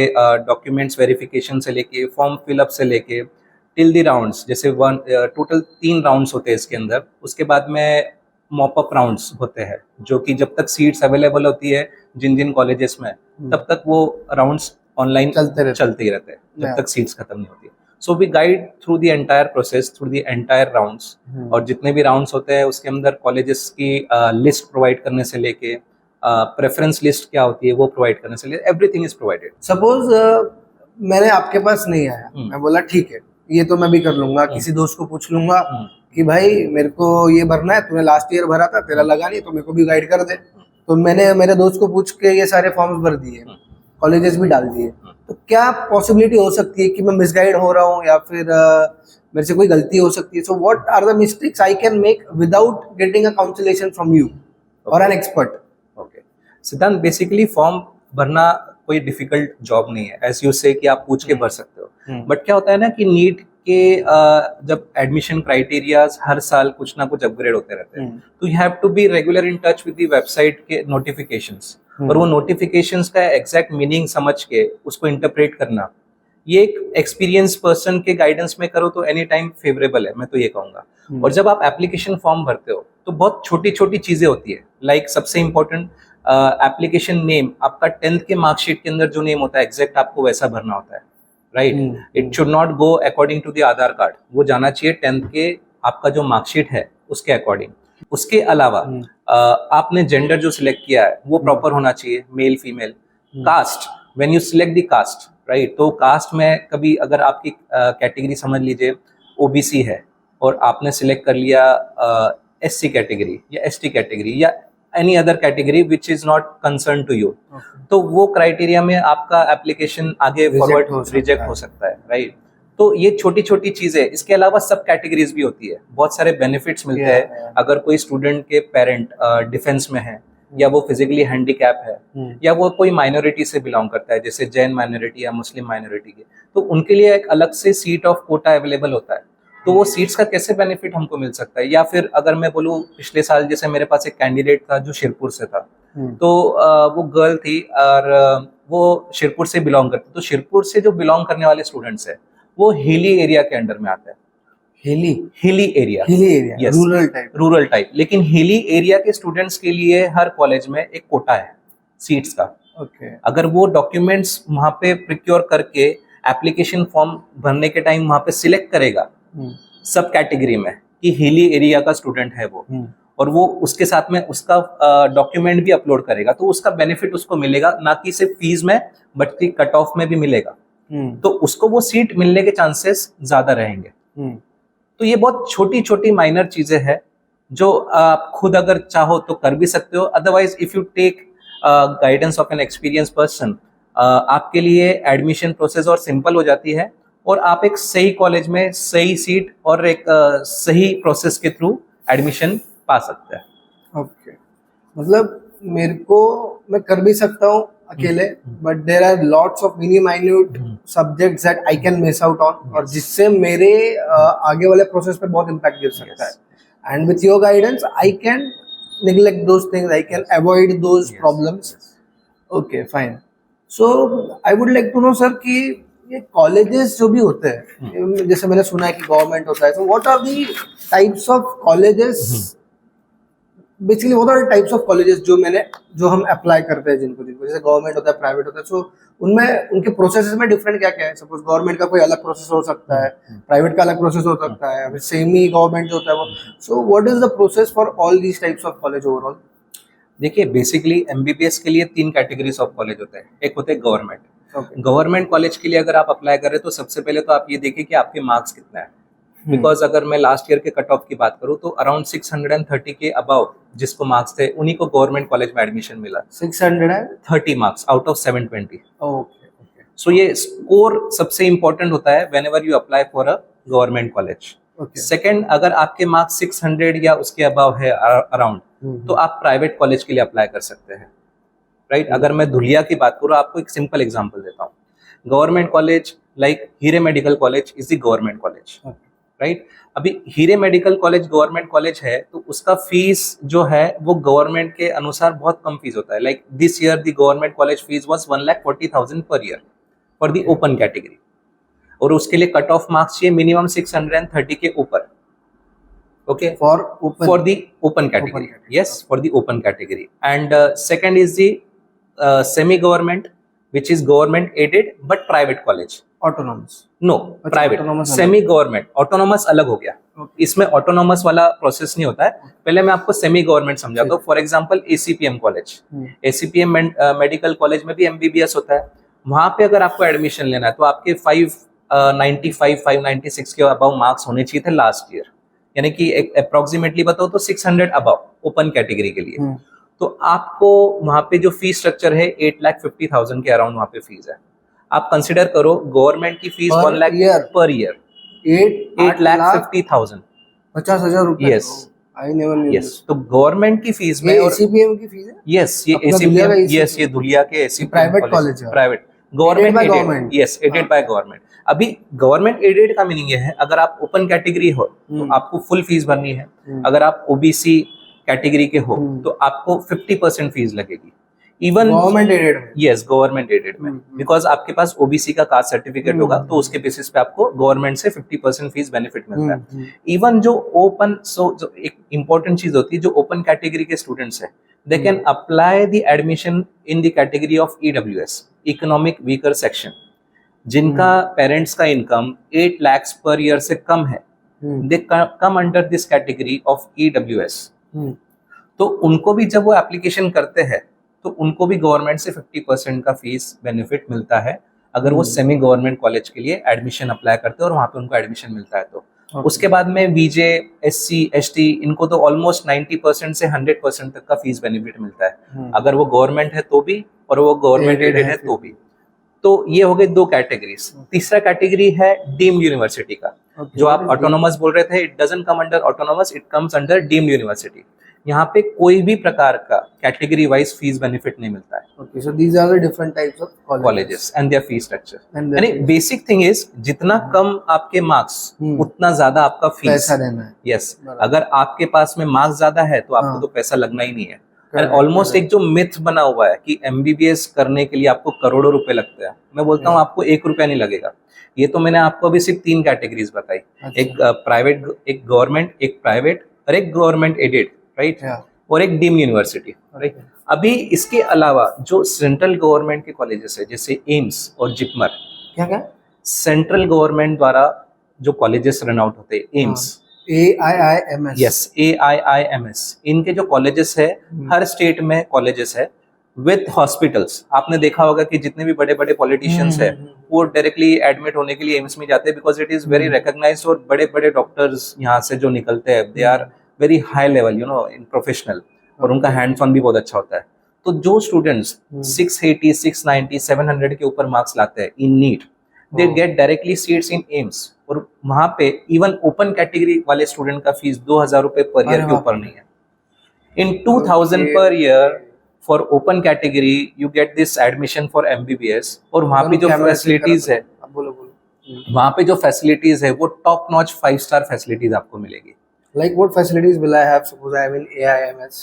[SPEAKER 2] डॉक्यूमेंट्स वेरिफिकेशन से लेके फॉर्म फिलअप से लेके टिल द राउंड्स, जैसे टोटल 3 राउंड्स होते हैं इसके अंदर. उसके बाद में मॉपअप राउंड्स होते हैं, जो कि जब तक सीट्स अवेलेबल होती है जिन जिन कॉलेजेस में, तब तक वो राउंड्स ऑनलाइन चलते ही रहते हैं जब तक सीट्स खत्म नहीं होती. So we guide through the entire process, through the entire rounds. और जितने भी राउंड्स होते हैं उसके अंदर कॉलेजेस की लिस्ट प्रोवाइड करने से लेके प्रेफरेंस लिस्ट क्या होती है वो प्रोवाइड करने से लेके एवरीथिंग इज प्रोवाइडेड.
[SPEAKER 1] सपोज मैंने आपके पास नहीं आया, मैं बोला ठीक है ये तो मैं भी कर लूंगा, किसी दोस्त को पूछ लूंगा कि भाई मेरे को ये भरना है, तूने लास्ट ईयर भरा था, तेरा लगा नहीं तो मेरे को भी गाइड कर दे. तो मैंने मेरे दोस्त को पूछ के ये सारे फॉर्म्स भर दिए, कॉलेजेस भी डाल दिए. तो क्या पॉसिबिलिटी हो सकती है कि मैं मिसगाइड हो रहा हूँ या फिर मेरे से कोई गलती हो सकती है? So what are the mistakes I can make without getting a consultation from you और an expert?
[SPEAKER 2] Okay Siddhant, basically form भरना कोई डिफिकल्ट जॉब नहीं है. एज यू से कि आप पूछ के भर सकते हो, बट क्या होता है ना कि नीट कि जब एडमिशन क्राइटेरियाज हर साल कुछ ना कुछ अपग्रेड होते रहते हैं, तो you have to be regular in touch with the website के नोटिफिकेशंस, और वो नोटिफिकेशंस का एग्जैक्ट मीनिंग समझ के उसको इंटरप्रेट करना, ये एक एक्सपीरियंस पर्सन के गाइडेंस में करो तो एनी टाइम फेवरेबल है, मैं तो ये कहूँगा। और जब आप एप्लीकेशन फॉर्म भरते हो तो बहुत छोटी छोटी चीज़ें होती है, लाइक सबसे इम्पोर्टेंट एप्लीकेशन नेम, आपका 10th के मार्कशीट के अंदर जो नेम होता है एग्जैक्ट आपको वैसा भरना होता है, right. It should not go according to the Aadhaar card, वो जाना चाहिए 10th के आपका जो मार्कशीट है उसके अकॉर्डिंग। उसके अलावा आपने जेंडर जो सिलेक्ट किया है वो प्रॉपर होना चाहिए, male female. Caste, when you select the caste, right, तो कास्ट में कभी अगर आपकी कैटेगरी समझ लीजिए ओबीसी है और आपने सिलेक्ट कर लिया एससी कैटेगरी या एसटी कैटेगरी या any other category which is not concern to you, तो वो क्राइटेरिया में आपका एप्लीकेशन आगे फॉरवर्ड रिजेक्ट हो सकता है, राइट। तो ये छोटी छोटी चीजें, इसके अलावा सब कैटेगरीज भी होती है, बहुत सारे बेनिफिट्स मिलते हैं। अगर कोई स्टूडेंट के पेरेंट डिफेंस में है, या वो फिजिकली हैंडीकैप है, या वो कोई माइनॉरिटी से बिलोंग करता है, जैसे जैन माइनॉरिटी या मुस्लिम माइनॉरिटी के, तो उनके लिए एक अलग से सीट ऑफ कोटा अवेलेबल होता है। तो वो सीट्स का कैसे बेनिफिट हमको मिल सकता है। या फिर अगर मैं बोलूँ, पिछले साल जैसे मेरे पास एक कैंडिडेट था जो शिरपुर से था, तो वो गर्ल थी और वो शिरपुर से बिलोंग करती, तो शिरपुर से जो बिलोंग करने वाले स्टूडेंट्स है वो हिली एरिया के अंडर में आता है। Hilly area, yes, rural type. लेकिन हिली एरिया के स्टूडेंट्स के लिए हर कॉलेज में एक कोटा है सीट्स का। अगर वो डॉक्यूमेंट्स वहां पे प्रिक्योर करके एप्लीकेशन फॉर्म भरने के टाइम वहां पे सिलेक्ट करेगा सब कैटेगरी में कि हिली एरिया का स्टूडेंट है वो, और वो उसके साथ में उसका डॉक्यूमेंट भी अपलोड करेगा, तो उसका बेनिफिट उसको मिलेगा, ना कि सिर्फ फीस में बल्कि कट ऑफ में भी मिलेगा। तो उसको वो सीट मिलने के चांसेस ज्यादा रहेंगे। तो ये बहुत छोटी छोटी माइनर चीजें हैं जो आप खुद अगर चाहो तो कर भी सकते हो, otherwise if you take guidance of an experience person, आपके लिए एडमिशन प्रोसेस और सिंपल हो जाती है, और आप एक सही कॉलेज में सही सीट और एक सही प्रोसेस के थ्रू एडमिशन पा सकते हैं।
[SPEAKER 1] ओके, मतलब मेरे को, मैं कर भी सकता हूँ अकेले, but there are lots of mini minute subjects that I can miss out on, और जिससे मेरे आगे वाले प्रोसेस पे बहुत इम्पैक्ट गिर सकता है। And with your guidance I can neglect those things, I can avoid those problems. Okay, fine. So I would like to know sir कि ये कॉलेजेस जो भी होते हैं, जैसे मैंने सुना है कि गवर्नमेंट होता है, so what are the types of colleges, basically what are the types of colleges जो हम अप्लाई करते हैं, जिनको जैसे गवर्नमेंट होता है, प्राइवेट होता है, so उनमें उनके प्रोसेसेस में डिफरेंट क्या क्या है। सपोज गवर्नमेंट का कोई अलग प्रोसेस हो सकता है, प्राइवेट का अलग प्रोसेस हो सकता है, सेमी गवर्नमेंट जो होता है वो, so what is the process for all these types of college overall?
[SPEAKER 2] देखिए, बेसिकली एमबीबीएस के लिए 3 कैटेगरीज ऑफ कॉलेज होते हैं। एक होते हैं गवर्नमेंट। गवर्नमेंट कॉलेज के लिए अगर आप अप्लाई कर रहे हो तो सबसे पहले तो आप ये देखिए कि आपके मार्क्स कितना है। बिकॉज अगर मैं लास्ट ईयर के कट ऑफ की बात करूँ तो अराउंड 630 के अबाव जिसको मार्क्स थे उन्हीं को गवर्नमेंट कॉलेज में एडमिशन मिला। 630 मार्क्स आउट ऑफ 720। सो ये स्कोर सबसे इंपॉर्टेंट होता है when ever you apply for a government college. Second, अगर आपके मार्क्स 600 या उसके अबाव है अराउंड, तो आप प्राइवेट कॉलेज के लिए अप्लाई कर सकते हैं, राइट। अगर मैं धुलिया की बात करूँ, आपको एक सिंपल एग्जांपल देता हूँ। गवर्नमेंट कॉलेज लाइक हीरे medical college is the government college, right. अभी हीरे मेडिकल कॉलेज गवर्नमेंट कॉलेज है तो उसका फीस जो है वो गवर्नमेंट के अनुसार बहुत कम फीस होता है। Like this year the government college fees was 1,40,000 per year for the open category, और उसके लिए कट ऑफ मार्क्स चाहिए मिनिमम 630 के ऊपर। Okay, for the open category, yes, for the open category. And second is the semi government which is government aided but private college.
[SPEAKER 1] Autonomous?
[SPEAKER 2] No, private. Semi government, autonomous अलग हो गया। इसमें autonomous वाला process नहीं होता है। पहले मैं आपको सेमी गवर्नमेंट समझाता हूँ। For example ACPM college, ACPM medical college में भी एमबीबीएस होता है। वहां पे अगर आपको एडमिशन लेना है तो आपके 595, 596 के अबाव मार्क्स होने चाहिए थे लास्ट ईयर, यानी कि अप्रोक्सीमेटली बताओ तो 600 अबाव ओपन कैटेगरी के लिए। तो आपको वहां पे जो फीस स्ट्रक्चर है 8,50,000 के अराउंड वहां पे फीस है। आप कंसिडर करो गवर्नमेंट की फीस 1 लाख पर ईयर, 8,50,000,
[SPEAKER 1] 50,000 रुपए।
[SPEAKER 2] Yes, I never knew. Yes, तो गवर्नमेंट की फीस में
[SPEAKER 1] एसीपीएम की फीस है।
[SPEAKER 2] यस, ये एसीपीएम, यस, ये धुलिया के एसीपीएम
[SPEAKER 1] प्राइवेट कॉलेज है,
[SPEAKER 2] private. Government
[SPEAKER 1] by
[SPEAKER 2] aided,
[SPEAKER 1] government.
[SPEAKER 2] Yes, aided by government. अभी गवर्नमेंट एडेड का मीनिंग ये है, अगर आप ओपन कैटेगरी हो तो आपको फुल फीस भरनी है, अगर आप ओबीसी कैटेगरी के हो तो आपको 50% फीस लगेगी। इवन
[SPEAKER 1] गवर्नमेंट एडेड में,
[SPEAKER 2] यस, गवर्नमेंट एडेड में, बिकॉज आपके पास ओबीसी का कास्ट सर्टिफिकेट होगा तो उसके बेसिस पे आपको गवर्नमेंट से 50% फीस बेनिफिट मिलता है। इवन जो ओपन, जो एक इंपॉर्टेंट चीज होती है, जो ओपन कैटेगरी के स्टूडेंट्स है, they can apply the admission in the category of EWS, economic weaker section, जिनका पेरेंट्स का इनकम 8 lakhs पर ईयर से कम है, they come under this category of EWS. तो उनको भी जब वो एप्लीकेशन करते हैं तो उनको भी गवर्नमेंट से 50% का फीस बेनिफिट मिलता है, अगर वो सेमी गवर्नमेंट कॉलेज के लिए एडमिशन अप्लाई करते हैं और वहां पे उनको एडमिशन मिलता है तो। उसके बाद में वीजे, एससी, एसटी, इनको तो ऑलमोस्ट 90% से 100% तक का फीस बेनिफिट मिलता है, अगर वो गवर्नमेंट है तो भी और वो गवर्नमेंट एडेड है तो भी। तो ये हो गए 2 कैटेगरीज। तीसरा कैटेगरी है डीम्ड यूनिवर्सिटी का, जो आप ऑटोनोमस बोल रहे थे, it doesn't come under autonomous, it comes under deemed university. यहाँ पे कोई भी प्रकार का कैटेगरी वाइज फीस बेनिफिट नहीं मिलता है।
[SPEAKER 1] Okay, so these are the different types of
[SPEAKER 2] colleges and there fees structure,
[SPEAKER 1] And their
[SPEAKER 2] यानी बेसिक थिंग इज जितना कम आपके मार्क्स उतना ज्यादा आपका फीस
[SPEAKER 1] पैसा देना है।
[SPEAKER 2] यस, अगर आपके पास में मार्क्स ज्यादा है तो आपको तो पैसा लगना ही नहीं है। ऑलमोस्ट एक जो मिथ बना हुआ है कि एमबीबीएस करने के लिए आपको करोड़ों रुपए लगते हैं, मैं बोलता हूँ आपको 1 रुपया नहीं लगेगा। ये तो मैंने आपको अभी सिर्फ 3 कैटेगरीज बताई, एक प्राइवेट, एक गवर्नमेंट, एक प्राइवेट और एक गवर्नमेंट एडेड, राइट, और एक डीम्ड यूनिवर्सिटी, राइट। अभी इसके अलावा जो सेंट्रल गवर्नमेंट के कॉलेजेस है, जैसे एम्स और जिपमर,
[SPEAKER 1] क्या
[SPEAKER 2] सेंट्रल गवर्नमेंट द्वारा जो कॉलेजेस रन आउट होते हैं, एम्स,
[SPEAKER 1] AIIMS,
[SPEAKER 2] यस, AIIMS, इनके जो कॉलेजेस है, हर स्टेट में कॉलेजेस है विथ हॉस्पिटल्स। आपने देखा होगा कि जितने भी बड़े बड़े पॉलिटिशियंस है वो डायरेक्टली एडमिट होने के लिए एम्स में जाते हैं, because it is very recognised, और बड़े बड़े डॉक्टर्स यहाँ से जो निकलते हैं, they are very high level, you know, in professional, और उनका हैंड्स ऑन भी बहुत अच्छा होता है। तो जो स्टूडेंट्स 680, 690, 700 के ऊपर मार्क्स लाते हैं in NEET, they get directly seats in AIIMS, और वहां पे इवन ओपन कैटेगरी वाले स्टूडेंट का फीस 2000 रुपए पर ईयर के ऊपर नहीं है। इन 2000 per year for open category you get this admission for MBBS, और वहां पे जो फैसिलिटीज है, वहां पे जो फैसिलिटीज है वो टॉप नॉच 5 स्टार फैसिलिटीज आपको मिलेगी।
[SPEAKER 1] Like what facilities will I have? Suppose I am in AIMS.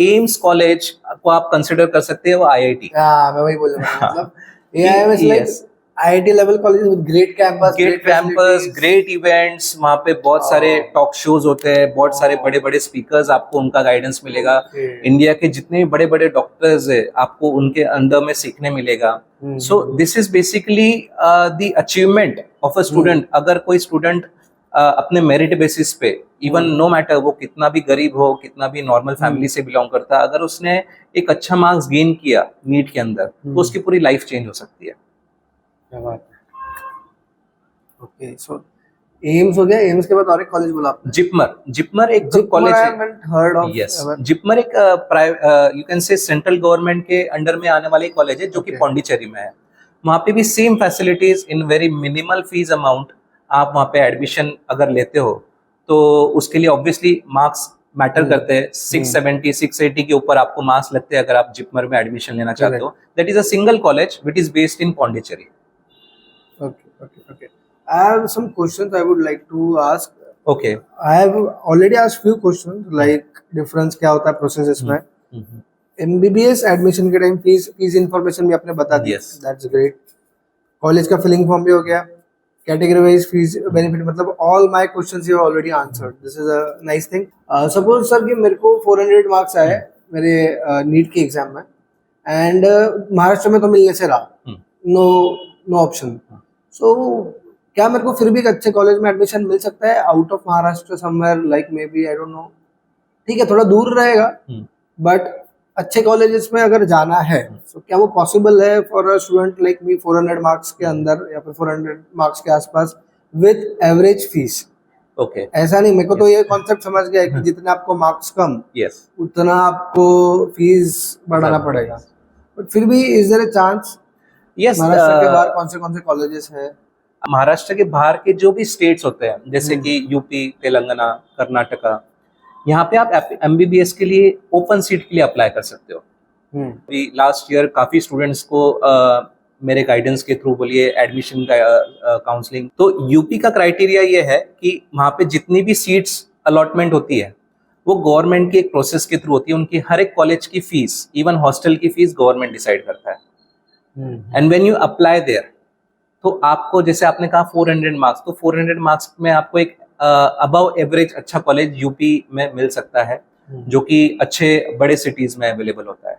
[SPEAKER 2] AIIMS college को आप कंसिडर कर सकते हो IIT।
[SPEAKER 1] हाँ, मैं वही बोल रहा हूँ, मतलब AIMS like IIT level colleges with great campus,
[SPEAKER 2] great events, वहाँ पे बहुत सारे टॉक शोज होते हैं, बहुत सारे बड़े बड़े स्पीकर्स, आपको उनका गाइडेंस मिलेगा। इंडिया के जितने भी बड़े बड़े डॉक्टर्स है आपको उनके अंडर में सीखने मिलेगा। So this is basically the achievement of a student. अगर कोई स्टूडेंट अपने मेरिट बेसिस पे, इवन नो मैटर वो कितना भी गरीब हो, कितना भी नॉर्मल फैमिली से बिलोंग करता है, अगर उसने एक अच्छा मार्क्स गेन किया नीट के अंदर तो उसकी पूरी लाइफ चेंज हो सकती है।
[SPEAKER 1] क्या बात है। ओके, सो एम्स हो गया, एम्स के बाद और एक कॉलेज बोला आपने,
[SPEAKER 2] जिपमर एक कॉलेज है। यस, जिपमर एक यू कैन से सेंट्रल गवर्नमेंट के अंडर में आने वाले कॉलेज है, जो कि पौंडीचेरी में है। वहाँ पे भी same facilities in very minimal fees amount. आप वहाँ पे एडमिशन अगर लेते हो तो उसके लिए ऑब्वियसली मार्क्स मैटर करते हैं। 670, 680 के ऊपर आपको मार्क्स लगते हैं अगर आप जिपमर में एडमिशन लेना चाहते हो। That is a single college which is based in Pondicherry.
[SPEAKER 1] Okay. I have some questions I would like to ask.
[SPEAKER 2] Okay.
[SPEAKER 1] I have already asked few questions like difference क्या होता है प्रोसेस इसमें। MBBS एडमिशन के time fees information भी आपने बता दी, that's great. College का filling form भी हो गया, कैटेगरी वाइज फीस बेनिफिट, मतलब all my questions you already answered, this is a nice thing. Suppose sir कि मेरे को 400 मार्क्स आए मेरे नीट के एग्जाम में, एंड महाराष्ट्र में तो मिलने से रहा, नो ऑप्शन, सो क्या मेरे को फिर भी एक अच्छे कॉलेज में एडमिशन मिल सकता है out of Maharashtra somewhere, like may be, I don't no, ठीक है थोड़ा दूर रहेगा, बट अच्छे कॉलेजेस में अगर जाना है तो क्या वो पॉसिबल है for a student like me 400 marks के अंदर या फिर 400 मार्क्स के आसपास विद एवरेज फीस?
[SPEAKER 2] ओके,
[SPEAKER 1] ऐसा नहीं, मेरे को तो ये कॉन्सेप्ट समझ गया है कि जितने आपको मार्क्स कम, उतना आपको फीस बढ़ाना पड़ेगा, बट फिर भी is there a chance? Maharashtra के बाहर कौन से कॉलेजेस हैं?
[SPEAKER 2] महाराष्ट्र के बाहर के जो भी स्टेट्स होते हैं, जैसे कि यूपी, तेलंगाना, कर्नाटका, यहाँ पे आप एमबीबीएस के लिए ओपन सीट के लिए अप्लाई कर सकते हो। अभी लास्ट ईयर काफी स्टूडेंट्स को मेरे गाइडेंस के थ्रू बोलिए एडमिशन का काउंसलिंग, तो यूपी का क्राइटेरिया ये है कि वहाँ पे जितनी भी सीट्स अलॉटमेंट होती है वो गवर्नमेंट की एक प्रोसेस के थ्रू होती है। उनकी हर एक कॉलेज की फीस, इवन हॉस्टल की फीस गवर्नमेंट डिसाइड करता है। And when you apply there, तो आपको जैसे आपने कहा 400 मार्क्स, तो 400 मार्क्स में आपको एक अबव एवरेज अच्छा कॉलेज यूपी में मिल सकता है, जो कि अच्छे बड़े सिटीज में अवेलेबल होता है।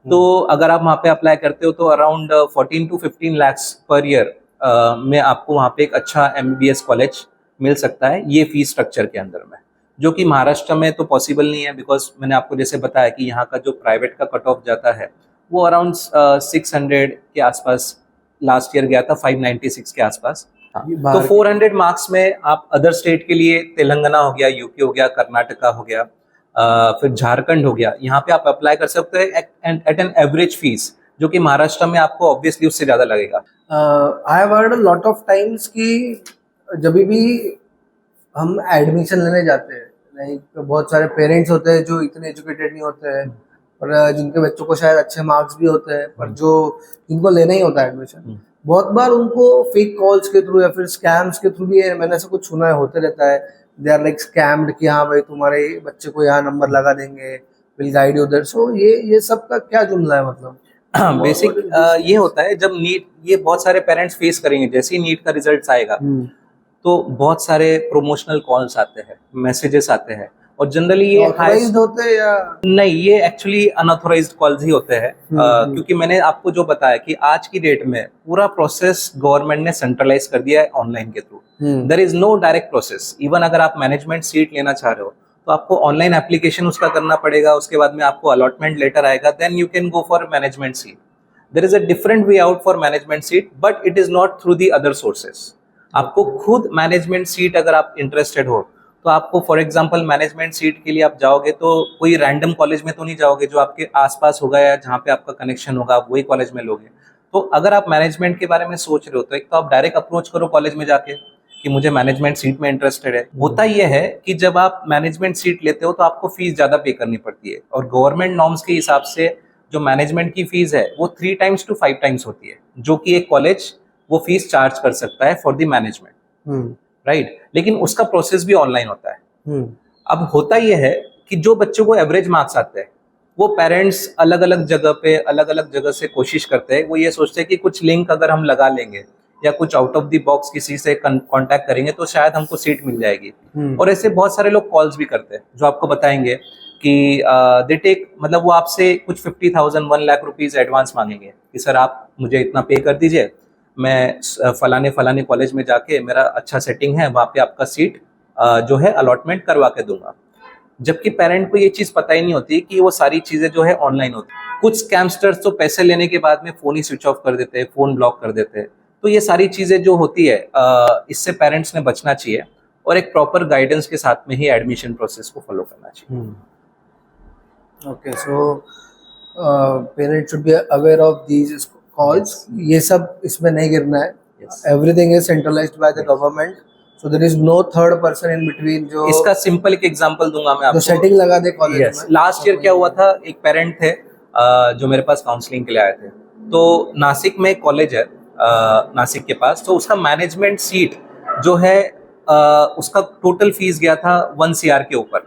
[SPEAKER 2] तो अगर आप वहाँ पे अप्लाई करते हो तो around 14 to 15 lakhs per year में आपको वहाँ पे एक अच्छा MBBS कॉलेज मिल सकता है ये फीस स्ट्रक्चर के अंदर में, जो कि महाराष्ट्र में तो पॉसिबल नहीं है, बिकॉज मैंने आपको जैसे बताया कि यहाँ का जो प्राइवेट का कट ऑफ जाता है वो अराउंड 600 के आसपास, लास्ट ईयर गया था 596 के आसपास। तो 400 मार्क्स में आप अदर स्टेट के लिए तेलंगाना हो गया, यूपी हो गया, कर्नाटका हो गया, फिर झारखंड हो गया, यहाँ पे आप अप्लाई कर सकते हैं एट एन एवरेज फीस, जो कि महाराष्ट्र में आपको ऑब्वियसली उससे ज्यादा लगेगा।
[SPEAKER 1] I have heard a lot of times कि जब भी हम एडमिशन लेने जाते हैं, लाइक बहुत सारे पेरेंट्स होते हैं जो इतने एजुकेटेड नहीं होते हैं और जिनके बच्चों को शायद अच्छे मार्क्स भी होते हैं, पर जो जिनको लेना ही होता है एडमिशन, बहुत बार उनको फेक कॉल्स के थ्रू या फिर स्कैम्स के थ्रू भी मैंने ऐसा कुछ सुना है होते रहता है। दे आर लाइक स्कैम्ड कि हाँ भाई तुम्हारे बच्चे को यहाँ नंबर लगा देंगे, विल गाइड यू देयर। सो ये सब का क्या जुमला है, मतलब
[SPEAKER 2] बेसिक ये होता है जब नीट, ये बहुत सारे पेरेंट्स फेस करेंगे जैसे ही नीट का रिजल्ट आएगा तो बहुत सारे प्रमोशनल कॉल्स आते हैं, मैसेजेस आते हैं, और जनरली ये
[SPEAKER 1] ऑथराइज्ड होते हैं या
[SPEAKER 2] नहीं, ये एक्चुअली अनऑथराइज्ड कॉल्स ही होते हैं। क्योंकि मैंने आपको जो बताया कि आज की डेट में पूरा प्रोसेस गवर्नमेंट ने सेंट्रलाइज कर दिया है ऑनलाइन के through. There is no direct process. Even अगर आप मैनेजमेंट सीट लेना चाह रहे हो तो आपको ऑनलाइन एप्लीकेशन उसका करना पड़ेगा, उसके बाद में आपको अलॉटमेंट लेटर आएगा, then you can go for management seat. There is a different way out for management seat, but it is not through the other sources. आपको खुद मैनेजमेंट सीट अगर आप इंटरेस्टेड हो तो आपको फॉर एग्जांपल मैनेजमेंट सीट के लिए आप जाओगे तो कोई रैंडम कॉलेज में तो नहीं जाओगे, जो आपके आसपास होगा या जहाँ पे आपका कनेक्शन होगा आप वही कॉलेज में लोगे। तो अगर आप मैनेजमेंट के बारे में सोच रहे हो तो एक तो आप डायरेक्ट अप्रोच करो कॉलेज में जाके कि मुझे मैनेजमेंट सीट में इंटरेस्टेड है। होता यह है कि जब आप मैनेजमेंट सीट लेते हो तो आपको फीस ज्यादा पे करनी पड़ती है, और गवर्नमेंट नॉर्म्स के हिसाब से जो मैनेजमेंट की फीस है वो 3 times to 5 times होती है, जो कि एक कॉलेज वो फीस चार्ज कर सकता है फॉर द मैनेजमेंट, राइट। लेकिन उसका प्रोसेस भी ऑनलाइन होता है। अब होता यह है कि जो बच्चों को एवरेज मार्क्स आते हैं वो पेरेंट्स अलग अलग जगह पे अलग अलग जगह से कोशिश करते हैं। वो ये सोचते हैं कि कुछ लिंक अगर हम लगा लेंगे या कुछ आउट ऑफ द बॉक्स किसी से कांटेक्ट करेंगे तो शायद हमको सीट मिल जाएगी। और ऐसे बहुत सारे लोग कॉल्स भी करते हैं जो आपको बताएंगे कि दे टेक, मतलब वो आपसे कुछ 50,000 1 लाख रुपीज एडवांस मांगेंगे कि सर आप मुझे इतना पे कर दीजिए, मैं फलाने कॉलेज में जाके मेरा अच्छा सेटिंग है, वहाँ पे आपका सीट जो है अलॉटमेंट करवा के दूंगा। जबकि पेरेंट को ये चीज पता ही नहीं होती कि वो सारी चीजें जो है ऑनलाइन होती है। कुछ स्कैमस्टर्स तो पैसे लेने के बाद में फोन ही स्विच ऑफ कर देते हैं, फोन ब्लॉक कर देते हैं। तो ये सारी चीजें जो होती है इससे पेरेंट्स ने बचना चाहिए और एक प्रॉपर गाइडेंस के साथ में ही एडमिशन प्रोसेस को फॉलो करना चाहिए।
[SPEAKER 1] Okay, so parents should be aware of these calls. ये सब इसमें नहीं गिरना है। Everything is centralised by the government, so there is no third person in between. जो
[SPEAKER 2] इसका सिंपल एक एग्जांपल दूंगा मैं आपको,
[SPEAKER 1] जो सेटिंग लगा दे कॉलेज में।
[SPEAKER 2] लास्ट ईयर क्या हुआ था, एक पेरेंट थे जो मेरे पास काउंसलिंग के लिए आए थे। तो नासिक में एक कॉलेज है नासिक के पास, तो उसका मैनेजमेंट सीट जो है उसका टोटल फीस गया था 1 CR के ऊपर,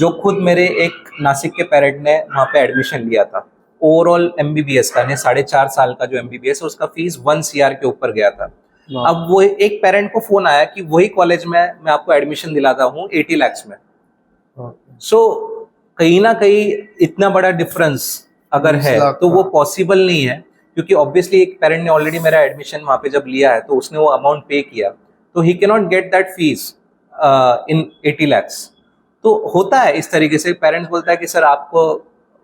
[SPEAKER 2] जो खुद मेरे एक नासिक के पेरेंट ने वहाँ पे एडमिशन लिया था। ओवरऑल MBBS का, 4.5 साल का जो MBBS है उसका फीस 1 CR के ऊपर गया था। अब वो एक पेरेंट को फोन आया कि वही कॉलेज में मैं आपको एडमिशन दिलाता हूँ 80 lakhs में। सो कहीं ना कहीं इतना बड़ा डिफरेंस अगर है तो वो पॉसिबल नहीं है, क्योंकि ऑब्वियसली एक पेरेंट ने ऑलरेडी मेरा एडमिशन वहाँ पे जब लिया है तो उसने वो अमाउंट पे किया, तो he can not get that fees in 80 lakhs। तो होता है इस तरीके से, पेरेंट्स बोलता है कि सर आपको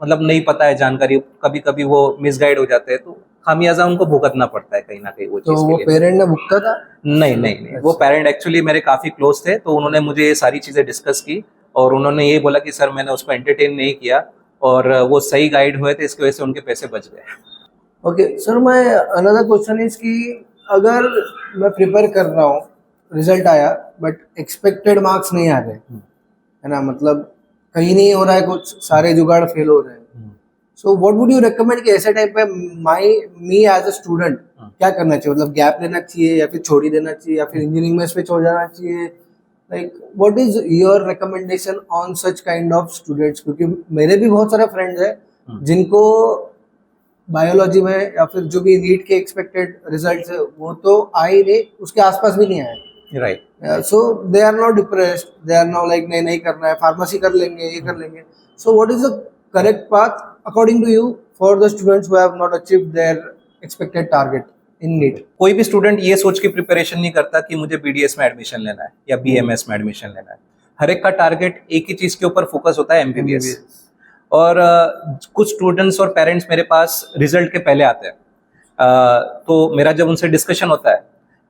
[SPEAKER 2] मतलब नहीं पता है जानकारी, कभी कभी वो मिसगाइड हो जाते हैं, तो खामियाजा उनको भुगतना पड़ता है कहीं ना कहीं वो चीज।
[SPEAKER 1] तो वो पेरेंट ने भुगता था?
[SPEAKER 2] नहीं, वो पेरेंट एक्चुअली मेरे काफी क्लोज थे, तो उन्होंने मुझे ये सारी चीजें डिस्कस की और उन्होंने ये बोला कि सर मैंने उसको एंटरटेन नहीं किया और वो सही गाइड हुए थे, इसकी वजह से उनके पैसे बच गए।
[SPEAKER 1] ओके सर, मैं अनदर क्वेश्चन इज कि अगर मैं प्रिपेयर कर रहा हूँ, रिजल्ट आया बट एक्सपेक्टेड मार्क्स नहीं आ रहे, है ना, मतलब कहीं नहीं हो रहा है कुछ, सारे जुगाड़ फेल हो रहे हैं, so what would you recommend कि ऐसे टाइम पे मी एज अ स्टूडेंट क्या करना चाहिए? मतलब गैप लेना चाहिए या फिर छोड़ ही देना चाहिए या फिर इंजीनियरिंग में स्विच हो जाना चाहिए? Like what is your recommendation on such kind of students? क्योंकि मेरे भी बहुत सारे फ्रेंड्स हैं जिनको बायोलॉजी में या फिर जो भी नीट के एक्सपेक्टेड रिजल्ट्स है वो तो आ ही नहीं, उसके आसपास भी नहीं आए.
[SPEAKER 2] Right.
[SPEAKER 1] So they are not depressed, they are not like नहीं नहीं करना है, फार्मेसी कर लेंगे, ये कर लेंगे. So what is the correct path according to you for the students who have not achieved their expected target in NEET?
[SPEAKER 2] कोई भी स्टूडेंट ये सोच के प्रिपरेशन नहीं करता कि मुझे बीडीएस में एडमिशन लेना है या बीएमएस में एडमिशन लेना है. हर एक का टारगेट एक ही चीज के ऊपर फोकस होता है, एमबीबीएस. और कुछ स्टूडेंट्स और पेरेंट्स मेरे पास रिजल्ट के पहले आते हैं. तो मेरा जब उनसे डिस्कशन होता है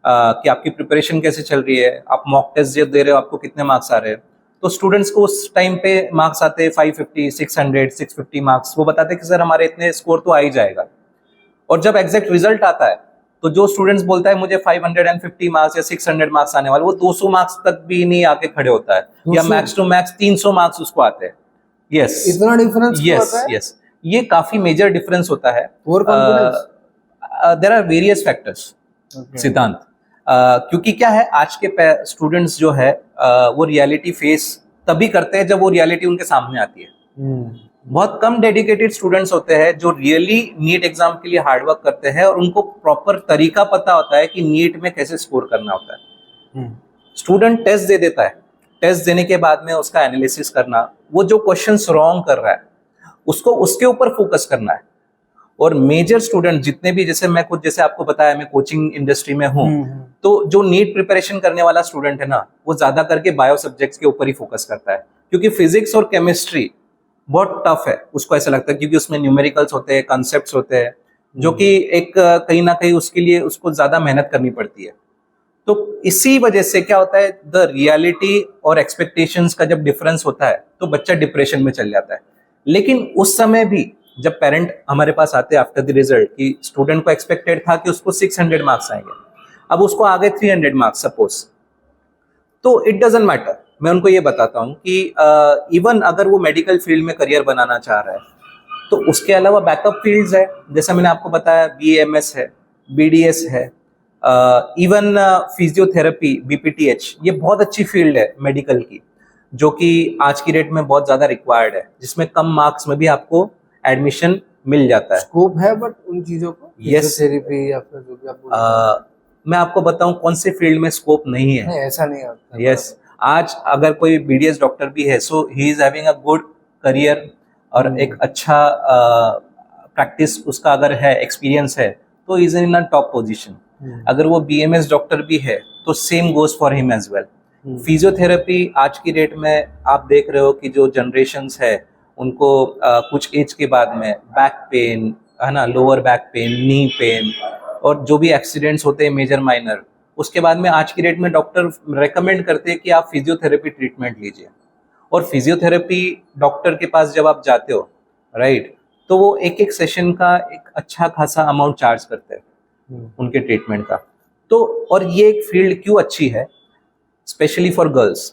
[SPEAKER 2] कि आपकी प्रिपरेशन कैसे चल रही है, आप मॉक टेस्ट जब दे रहे हो आपको कितने मार्क्स आ रहे हैं, तो स्टूडेंट्स को उस टाइम पे मार्क्स आते हैं 550, 600, 650 मार्क्स. वो बताते हैं कि सर हमारे इतने स्कोर तो आ ही जाएगा. और जब एग्जैक्ट रिजल्ट आता है तो जो स्टूडेंट्स बोलता है मुझे 550 मार्क्स या 600 मार्क्स आने वाले, वो 200 मार्क्स तक भी नहीं आके खड़े होता है, या मैक्स टू मैक्स 300 मार्क्स उसको आते हैं. यस,
[SPEAKER 1] इतना डिफरेंस
[SPEAKER 2] यस यस, ये काफी मेजर डिफरेंस होता है. देयर आर वेरियस फैक्टर्स सिद्धांत. क्योंकि क्या है, आज के स्टूडेंट्स जो है वो रियलिटी फेस तभी करते हैं जब वो रियलिटी उनके सामने आती है. बहुत कम डेडिकेटेड स्टूडेंट्स होते हैं जो रियली नीट एग्जाम के लिए हार्डवर्क करते हैं और उनको प्रॉपर तरीका पता होता है कि नीट में कैसे स्कोर करना होता है. स्टूडेंट टेस्ट दे देता है, टेस्ट देने के बाद में उसका एनालिसिस करना, वो जो क्वेश्चंस रॉन्ग कर रहा है उसको उसके ऊपर फोकस करना है. और मेजर स्टूडेंट जितने भी, जैसे मैं खुद, जैसे आपको बताया मैं कोचिंग इंडस्ट्री में हूँ, तो जो नीट प्रिपरेशन करने वाला स्टूडेंट है ना, वो ज्यादा करके बायो सब्जेक्ट्स के ऊपर ही फोकस करता है. क्योंकि फिजिक्स और केमिस्ट्री बहुत टफ है, उसको ऐसा लगता है, क्योंकि उसमें न्यूमेरिकल्स होते हैं, कॉन्सेप्ट्स होते हैं, जो कि एक कहीं ना कहीं उसके लिए उसको ज्यादा मेहनत करनी पड़ती है. तो इसी वजह से क्या होता है, द रियलिटी और एक्सपेक्टेशंस का जब डिफरेंस होता है तो बच्चा डिप्रेशन में चल जाता है. लेकिन उस समय भी जब पेरेंट हमारे पास आते हैं आफ्टर द रिजल्ट कि स्टूडेंट को एक्सपेक्टेड था कि उसको 600 मार्क्स आएंगे, अब उसको आ गए 300 मार्क्स सपोज, तो इट डजंट मैटर. मैं उनको ये बताता हूँ कि इवन अगर वो मेडिकल फील्ड में करियर बनाना चाह रहा है तो उसके अलावा बैकअप फील्ड्स है, जैसा मैंने आपको बताया बीएमएस है, बीडीएस है, इवन फिजियोथेरेपी, बीपीटीएच, ये बहुत अच्छी फील्ड है मेडिकल की, जो कि आज की डेट में बहुत ज्यादा रिक्वायर्ड है, जिसमें कम मार्क्स में भी आपको एडमिशन मिल जाता है.
[SPEAKER 1] स्कोप है बट उन चीजों को, फिजियोथेरेपी या फिर जो भी आप बोल रहे हैं,
[SPEAKER 2] मैं आपको बताऊं कौन से फील्ड में स्कोप नहीं है.
[SPEAKER 1] नहीं, ऐसा नहीं होता.
[SPEAKER 2] यस, आज अगर कोई बीडीएस डॉक्टर भी है, so he is having a good career और एक अच्छा प्रैक्टिस उसका अगर है, एक्सपीरियंस है, तो is in a top position. अगर वो बीएमएस डॉक्टर भी है तो same goes for him as well. Physiotherapy आज की डेट में आप देख रहे हो कि जो जनरेशन्स है उनको कुछ एज के बाद में बैक पेन है ना, lower back pain, knee pain, और जो भी एक्सीडेंट्स होते हैं मेजर माइनर, उसके बाद में आज की डेट में डॉक्टर रेकमेंड करते हैं कि आप फिजियोथेरेपी ट्रीटमेंट लीजिए. और फिजियोथेरेपी डॉक्टर के पास जब आप जाते हो, राइट, तो वो एक एक सेशन का एक अच्छा खासा अमाउंट चार्ज करते हैं उनके ट्रीटमेंट का. तो और ये एक फील्ड क्यों अच्छी है, स्पेशली फॉर गर्ल्स,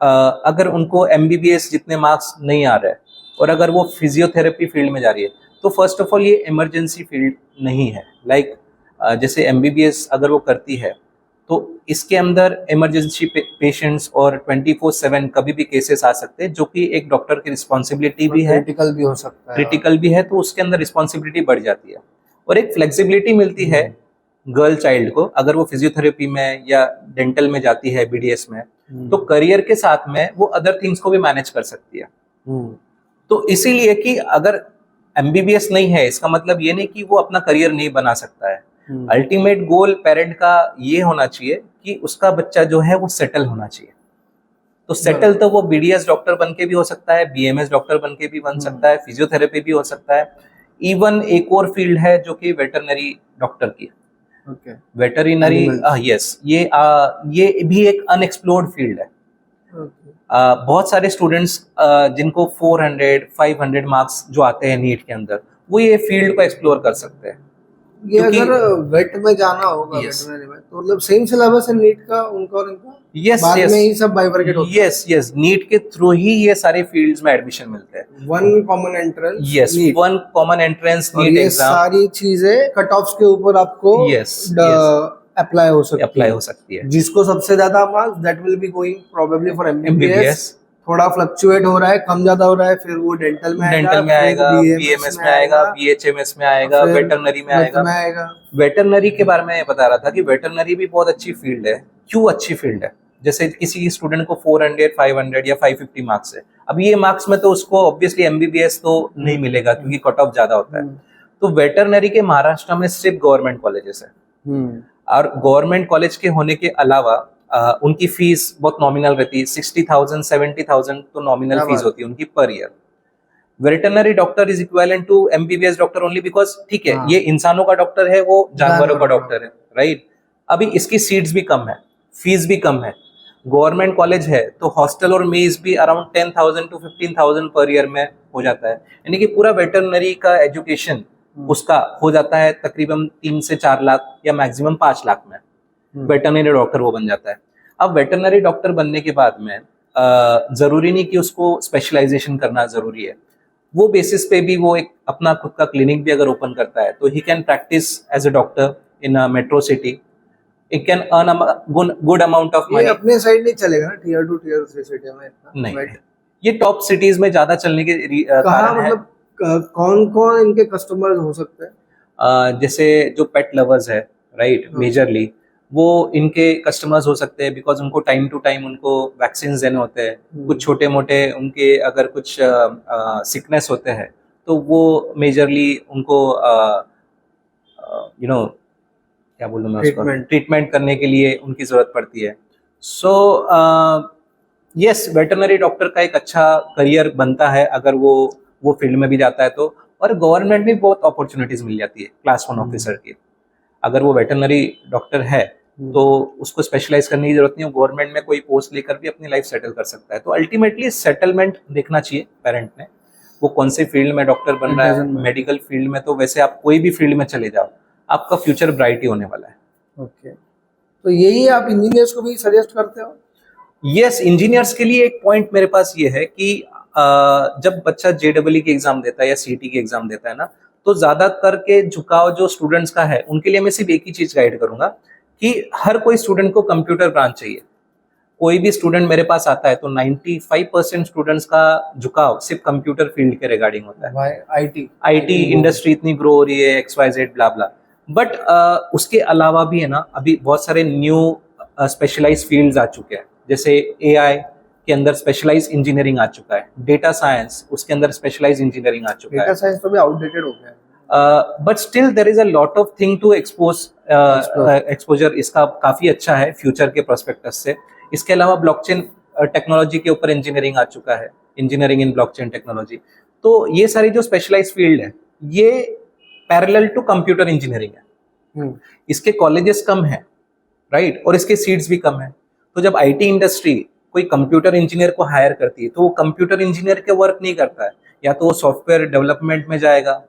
[SPEAKER 2] अगर उनको एमबीबीएस जितने मार्क्स नहीं आ रहे और अगर वो फिजियोथेरेपी फील्ड में जा रही है, तो फर्स्ट ऑफ ऑल ये इमरजेंसी फील्ड नहीं है. लाइक जैसे एमबीबीएस अगर वो करती है तो इसके अंदर इमरजेंसी पेशेंट्स और 24/7 कभी भी केसेस आ सकते हैं, जो कि एक डॉक्टर की रिस्पॉन्सिबिलिटी भी है,
[SPEAKER 1] क्रिटिकल भी हो सकता है.
[SPEAKER 2] क्रिटिकल भी है, तो उसके अंदर रिस्पॉन्सिबिलिटी बढ़ जाती है और एक फ्लेक्सिबिलिटी मिलती है गर्ल चाइल्ड को. अगर वो फिजियोथेरेपी में या डेंटल में जाती है, बीडीएस में, तो करियर के साथ में वो अदर थिंग्स को भी मैनेज कर सकती है. तो इसीलिए कि अगर एमबीबीएस नहीं है, इसका मतलब ये नहीं कि वो अपना करियर नहीं बना सकता है. अल्टीमेट गोल पेरेंट का ये होना चाहिए कि उसका बच्चा जो है वो सेटल होना चाहिए. तो सेटल तो वो बीडीएस डॉक्टर बन के भी हो सकता है, बीएमएस डॉक्टर बन के भी बन सकता है, फिजियोथेरेपी भी हो सकता है. इवन एक और फील्ड है जो कि वेटरनरी डॉक्टर की, वेटरनरी, यस, ये भी एक अनएक्सप्लोर्ड फील्ड है. बहुत सारे स्टूडेंट्स जिनको 400, 500 मार्क्स जो आते हैं नीट के अंदर, वो ये फील्ड को एक्सप्लोर कर सकते हैं.
[SPEAKER 1] ये
[SPEAKER 2] क्योंकि
[SPEAKER 1] अगर वेट में जाना होगा
[SPEAKER 2] Yes.
[SPEAKER 1] वेटरनरी में तो मतलब सेम सिलेबस है नीट का उनका और इनका,
[SPEAKER 2] यस
[SPEAKER 1] बाद
[SPEAKER 2] यस
[SPEAKER 1] में ही सब बाइफरकेट होता है।
[SPEAKER 2] यस यस नीट के थ्रू ही ये सारे फील्ड्स में एडमिशन मिलते हैं।
[SPEAKER 1] One common entrance
[SPEAKER 2] yes
[SPEAKER 1] NEET,
[SPEAKER 2] one common entrance
[SPEAKER 1] और
[SPEAKER 2] नीट
[SPEAKER 1] ये
[SPEAKER 2] एग्जाम
[SPEAKER 1] सारी चीजें कट ऑफ्स के ऊपर आपको
[SPEAKER 2] Yes,
[SPEAKER 1] अप्लाई हो सकती
[SPEAKER 2] अप्लाई
[SPEAKER 1] है।
[SPEAKER 2] हो सकती है।
[SPEAKER 1] जिसको सबसे ज्यादा marks that will be going probably for MBBS.
[SPEAKER 2] MBBS
[SPEAKER 1] थोड़ा फ्लक्चुएट हो रहा है, कम ज्यादा हो रहा है, फिर वो डेंटल में आएगा,
[SPEAKER 2] डेंटल में
[SPEAKER 1] फिर
[SPEAKER 2] आएगा,
[SPEAKER 1] बीएमएस
[SPEAKER 2] बीएमएस
[SPEAKER 1] में
[SPEAKER 2] में आएगा,
[SPEAKER 1] आएगा,
[SPEAKER 2] बीएचएमएस में आएगा,
[SPEAKER 1] फिर
[SPEAKER 2] वेटरनरी में
[SPEAKER 1] वेट
[SPEAKER 2] आएगा।
[SPEAKER 1] में आएगा।
[SPEAKER 2] वेटरनरी के बारे में ये बता रहा था कि वेटरनरी भी बहुत अच्छी फील्ड है। क्यों अच्छी फील्ड है? जैसे किसी स्टूडेंट को 400, 500 या 550 मार्क्स है, अब ये मार्क्स में तो उसको ऑब्वियसली एमबीबीएस तो नहीं मिलेगा क्योंकि कट ऑफ ज्यादा होता है। तो वेटरनरी के महाराष्ट्र में सिर्फ गवर्नमेंट कॉलेजेस है, और गवर्नमेंट कॉलेज के होने के अलावा उनकी फीस बहुत नॉमिनल रहती है, 60,000 70,000 तो नॉमिनल
[SPEAKER 1] क्या
[SPEAKER 2] फीस
[SPEAKER 1] बात।
[SPEAKER 2] होती है उनकी per year. Veterinary doctor is equivalent to MBBS doctor only because ठीक है
[SPEAKER 1] हाँ।
[SPEAKER 2] ये इंसानों का डॉक्टर है, वो जानवरों का
[SPEAKER 1] जानवरों का।
[SPEAKER 2] डॉक्टर है, राइट। अभी इसकी सीट्स भी कम है, फीस भी कम है। गवर्नमेंट कॉलेज है तो हॉस्टल और मेज भी अराउंड 10,000 to 15,000 पर ईयर में हो जाता है, यानी कि पूरा वेटरनरी का एजुकेशन उसका हो जाता है तकरीबन 3 से 4 लाख या मैक्सिमम 5 लाख में वेटरनरी डॉक्टर वो बन जाता है। अब वेटरनरी डॉक्टर बनने के बाद में जरूरी नहीं कि उसको स्पेशलाइजेशन करना जरूरी है, वो बेसिस पे भी वो एक अपना खुद का क्लिनिक भी अगर ओपन करता है तो he can practice as a doctor in a metro city, it can earn good amount of
[SPEAKER 1] ये
[SPEAKER 2] मनी।
[SPEAKER 1] अपने साइड नहीं चलेगा ना, टियर 2 टियर 3 सिटी में इतना
[SPEAKER 2] नहीं,
[SPEAKER 1] वेट।
[SPEAKER 2] ये टॉप सिटीज में ज्यादा चलने के
[SPEAKER 1] कहाँ
[SPEAKER 2] कारण है।
[SPEAKER 1] मतलब कौन कौन इनके कस्टमर्स हो सकते हैं?
[SPEAKER 2] जैसे जो पेट लवर्स है, राइट, मेजरली वो इनके कस्टमर्स हो सकते हैं, बिकॉज उनको टाइम टू टाइम उनको वैक्सीन देने होते हैं। कुछ छोटे मोटे उनके अगर कुछ सिकनेस होते हैं तो वो मेजरली उनको यू नो क्या बोलूँ मैं उसको,
[SPEAKER 1] Treatment.
[SPEAKER 2] ट्रीटमेंट करने के लिए उनकी जरूरत पड़ती है। सो यस, वेटरनरी डॉक्टर का एक अच्छा करियर बनता है अगर वो फील्ड में भी जाता है तो, और गवर्नमेंट में बहुत अपॉर्चुनिटीज मिल जाती है क्लास 1 ऑफिसर की। अगर वो वेटरनरी डॉक्टर है तो उसको स्पेशलाइज करने की जरूरत नहीं है, गवर्नमेंट में कोई पोस्ट लेकर भी अपनी लाइफ सेटल कर सकता है। तो अल्टीमेटली सेटलमेंट देखना चाहिए पेरेंट ने, वो कौन से फील्ड में डॉक्टर बन रहा है। मेडिकल फील्ड में तो वैसे आप कोई भी फील्ड में चले जाओ, आपका फ्यूचर ब्राइट ही होने वाला है।
[SPEAKER 1] ओके, तो यही आप इंजीनियर्स को भी सजेस्ट करते हो?
[SPEAKER 2] यस, इंजीनियर्स के लिए एक पॉइंट मेरे पास ये है कि जब बच्चा जेडब्ल्यू की एग्जाम देता है या सीटी की एग्जाम देता है ना, तो ज्यादा करके झुकाव जो स्टूडेंट्स का है उनके लिए मैं सिर्फ एक ही चीज गाइड करूंगा कि हर कोई स्टूडेंट को कंप्यूटर ब्रांच चाहिए। कोई भी स्टूडेंट मेरे पास आता है तो 95% स्टूडेंट्स का झुकाव सिर्फ कंप्यूटर फील्ड के रिगार्डिंग होता है। आईटी इंडस्ट्री इतनी ग्रो हो रही है, XYZ ब्ला ब्ला, बट उसके अलावा भी है ना, अभी बहुत सारे न्यू स्पेशलाइज फील्ड्स आ चुके हैं। जैसे एआई के अंदर स्पेशलाइज इंजीनियरिंग आ चुका है, डेटा साइंस उसके अंदर स्पेशलाइज इंजीनियरिंग आ चुका है।
[SPEAKER 1] डेटा साइंस तो भी आउटडेटेड हो गया है।
[SPEAKER 2] But still there is a lot of thing to exposure इसका काफी अच्छा है फ्यूचर के प्रोस्पेक्टस से। इसके अलावा ब्लॉकचेन टेक्नोलॉजी के ऊपर इंजीनियरिंग आ चुका है, इंजीनियरिंग इन ब्लॉकचेन टेक्नोलॉजी। तो ये सारी जो स्पेशलाइज फील्ड है ये पैरेलल टू कंप्यूटर इंजीनियरिंग है। इसके कॉलेजेस कम है, राइट, और इसके सीट्स भी कम है। तो जब आईटी इंडस्ट्री कोई कंप्यूटर इंजीनियर को हायर करती है तो वो कंप्यूटर इंजीनियर के वर्क नहीं करता है, या तो वो सॉफ्टवेयर डेवलपमेंट में जाएगा,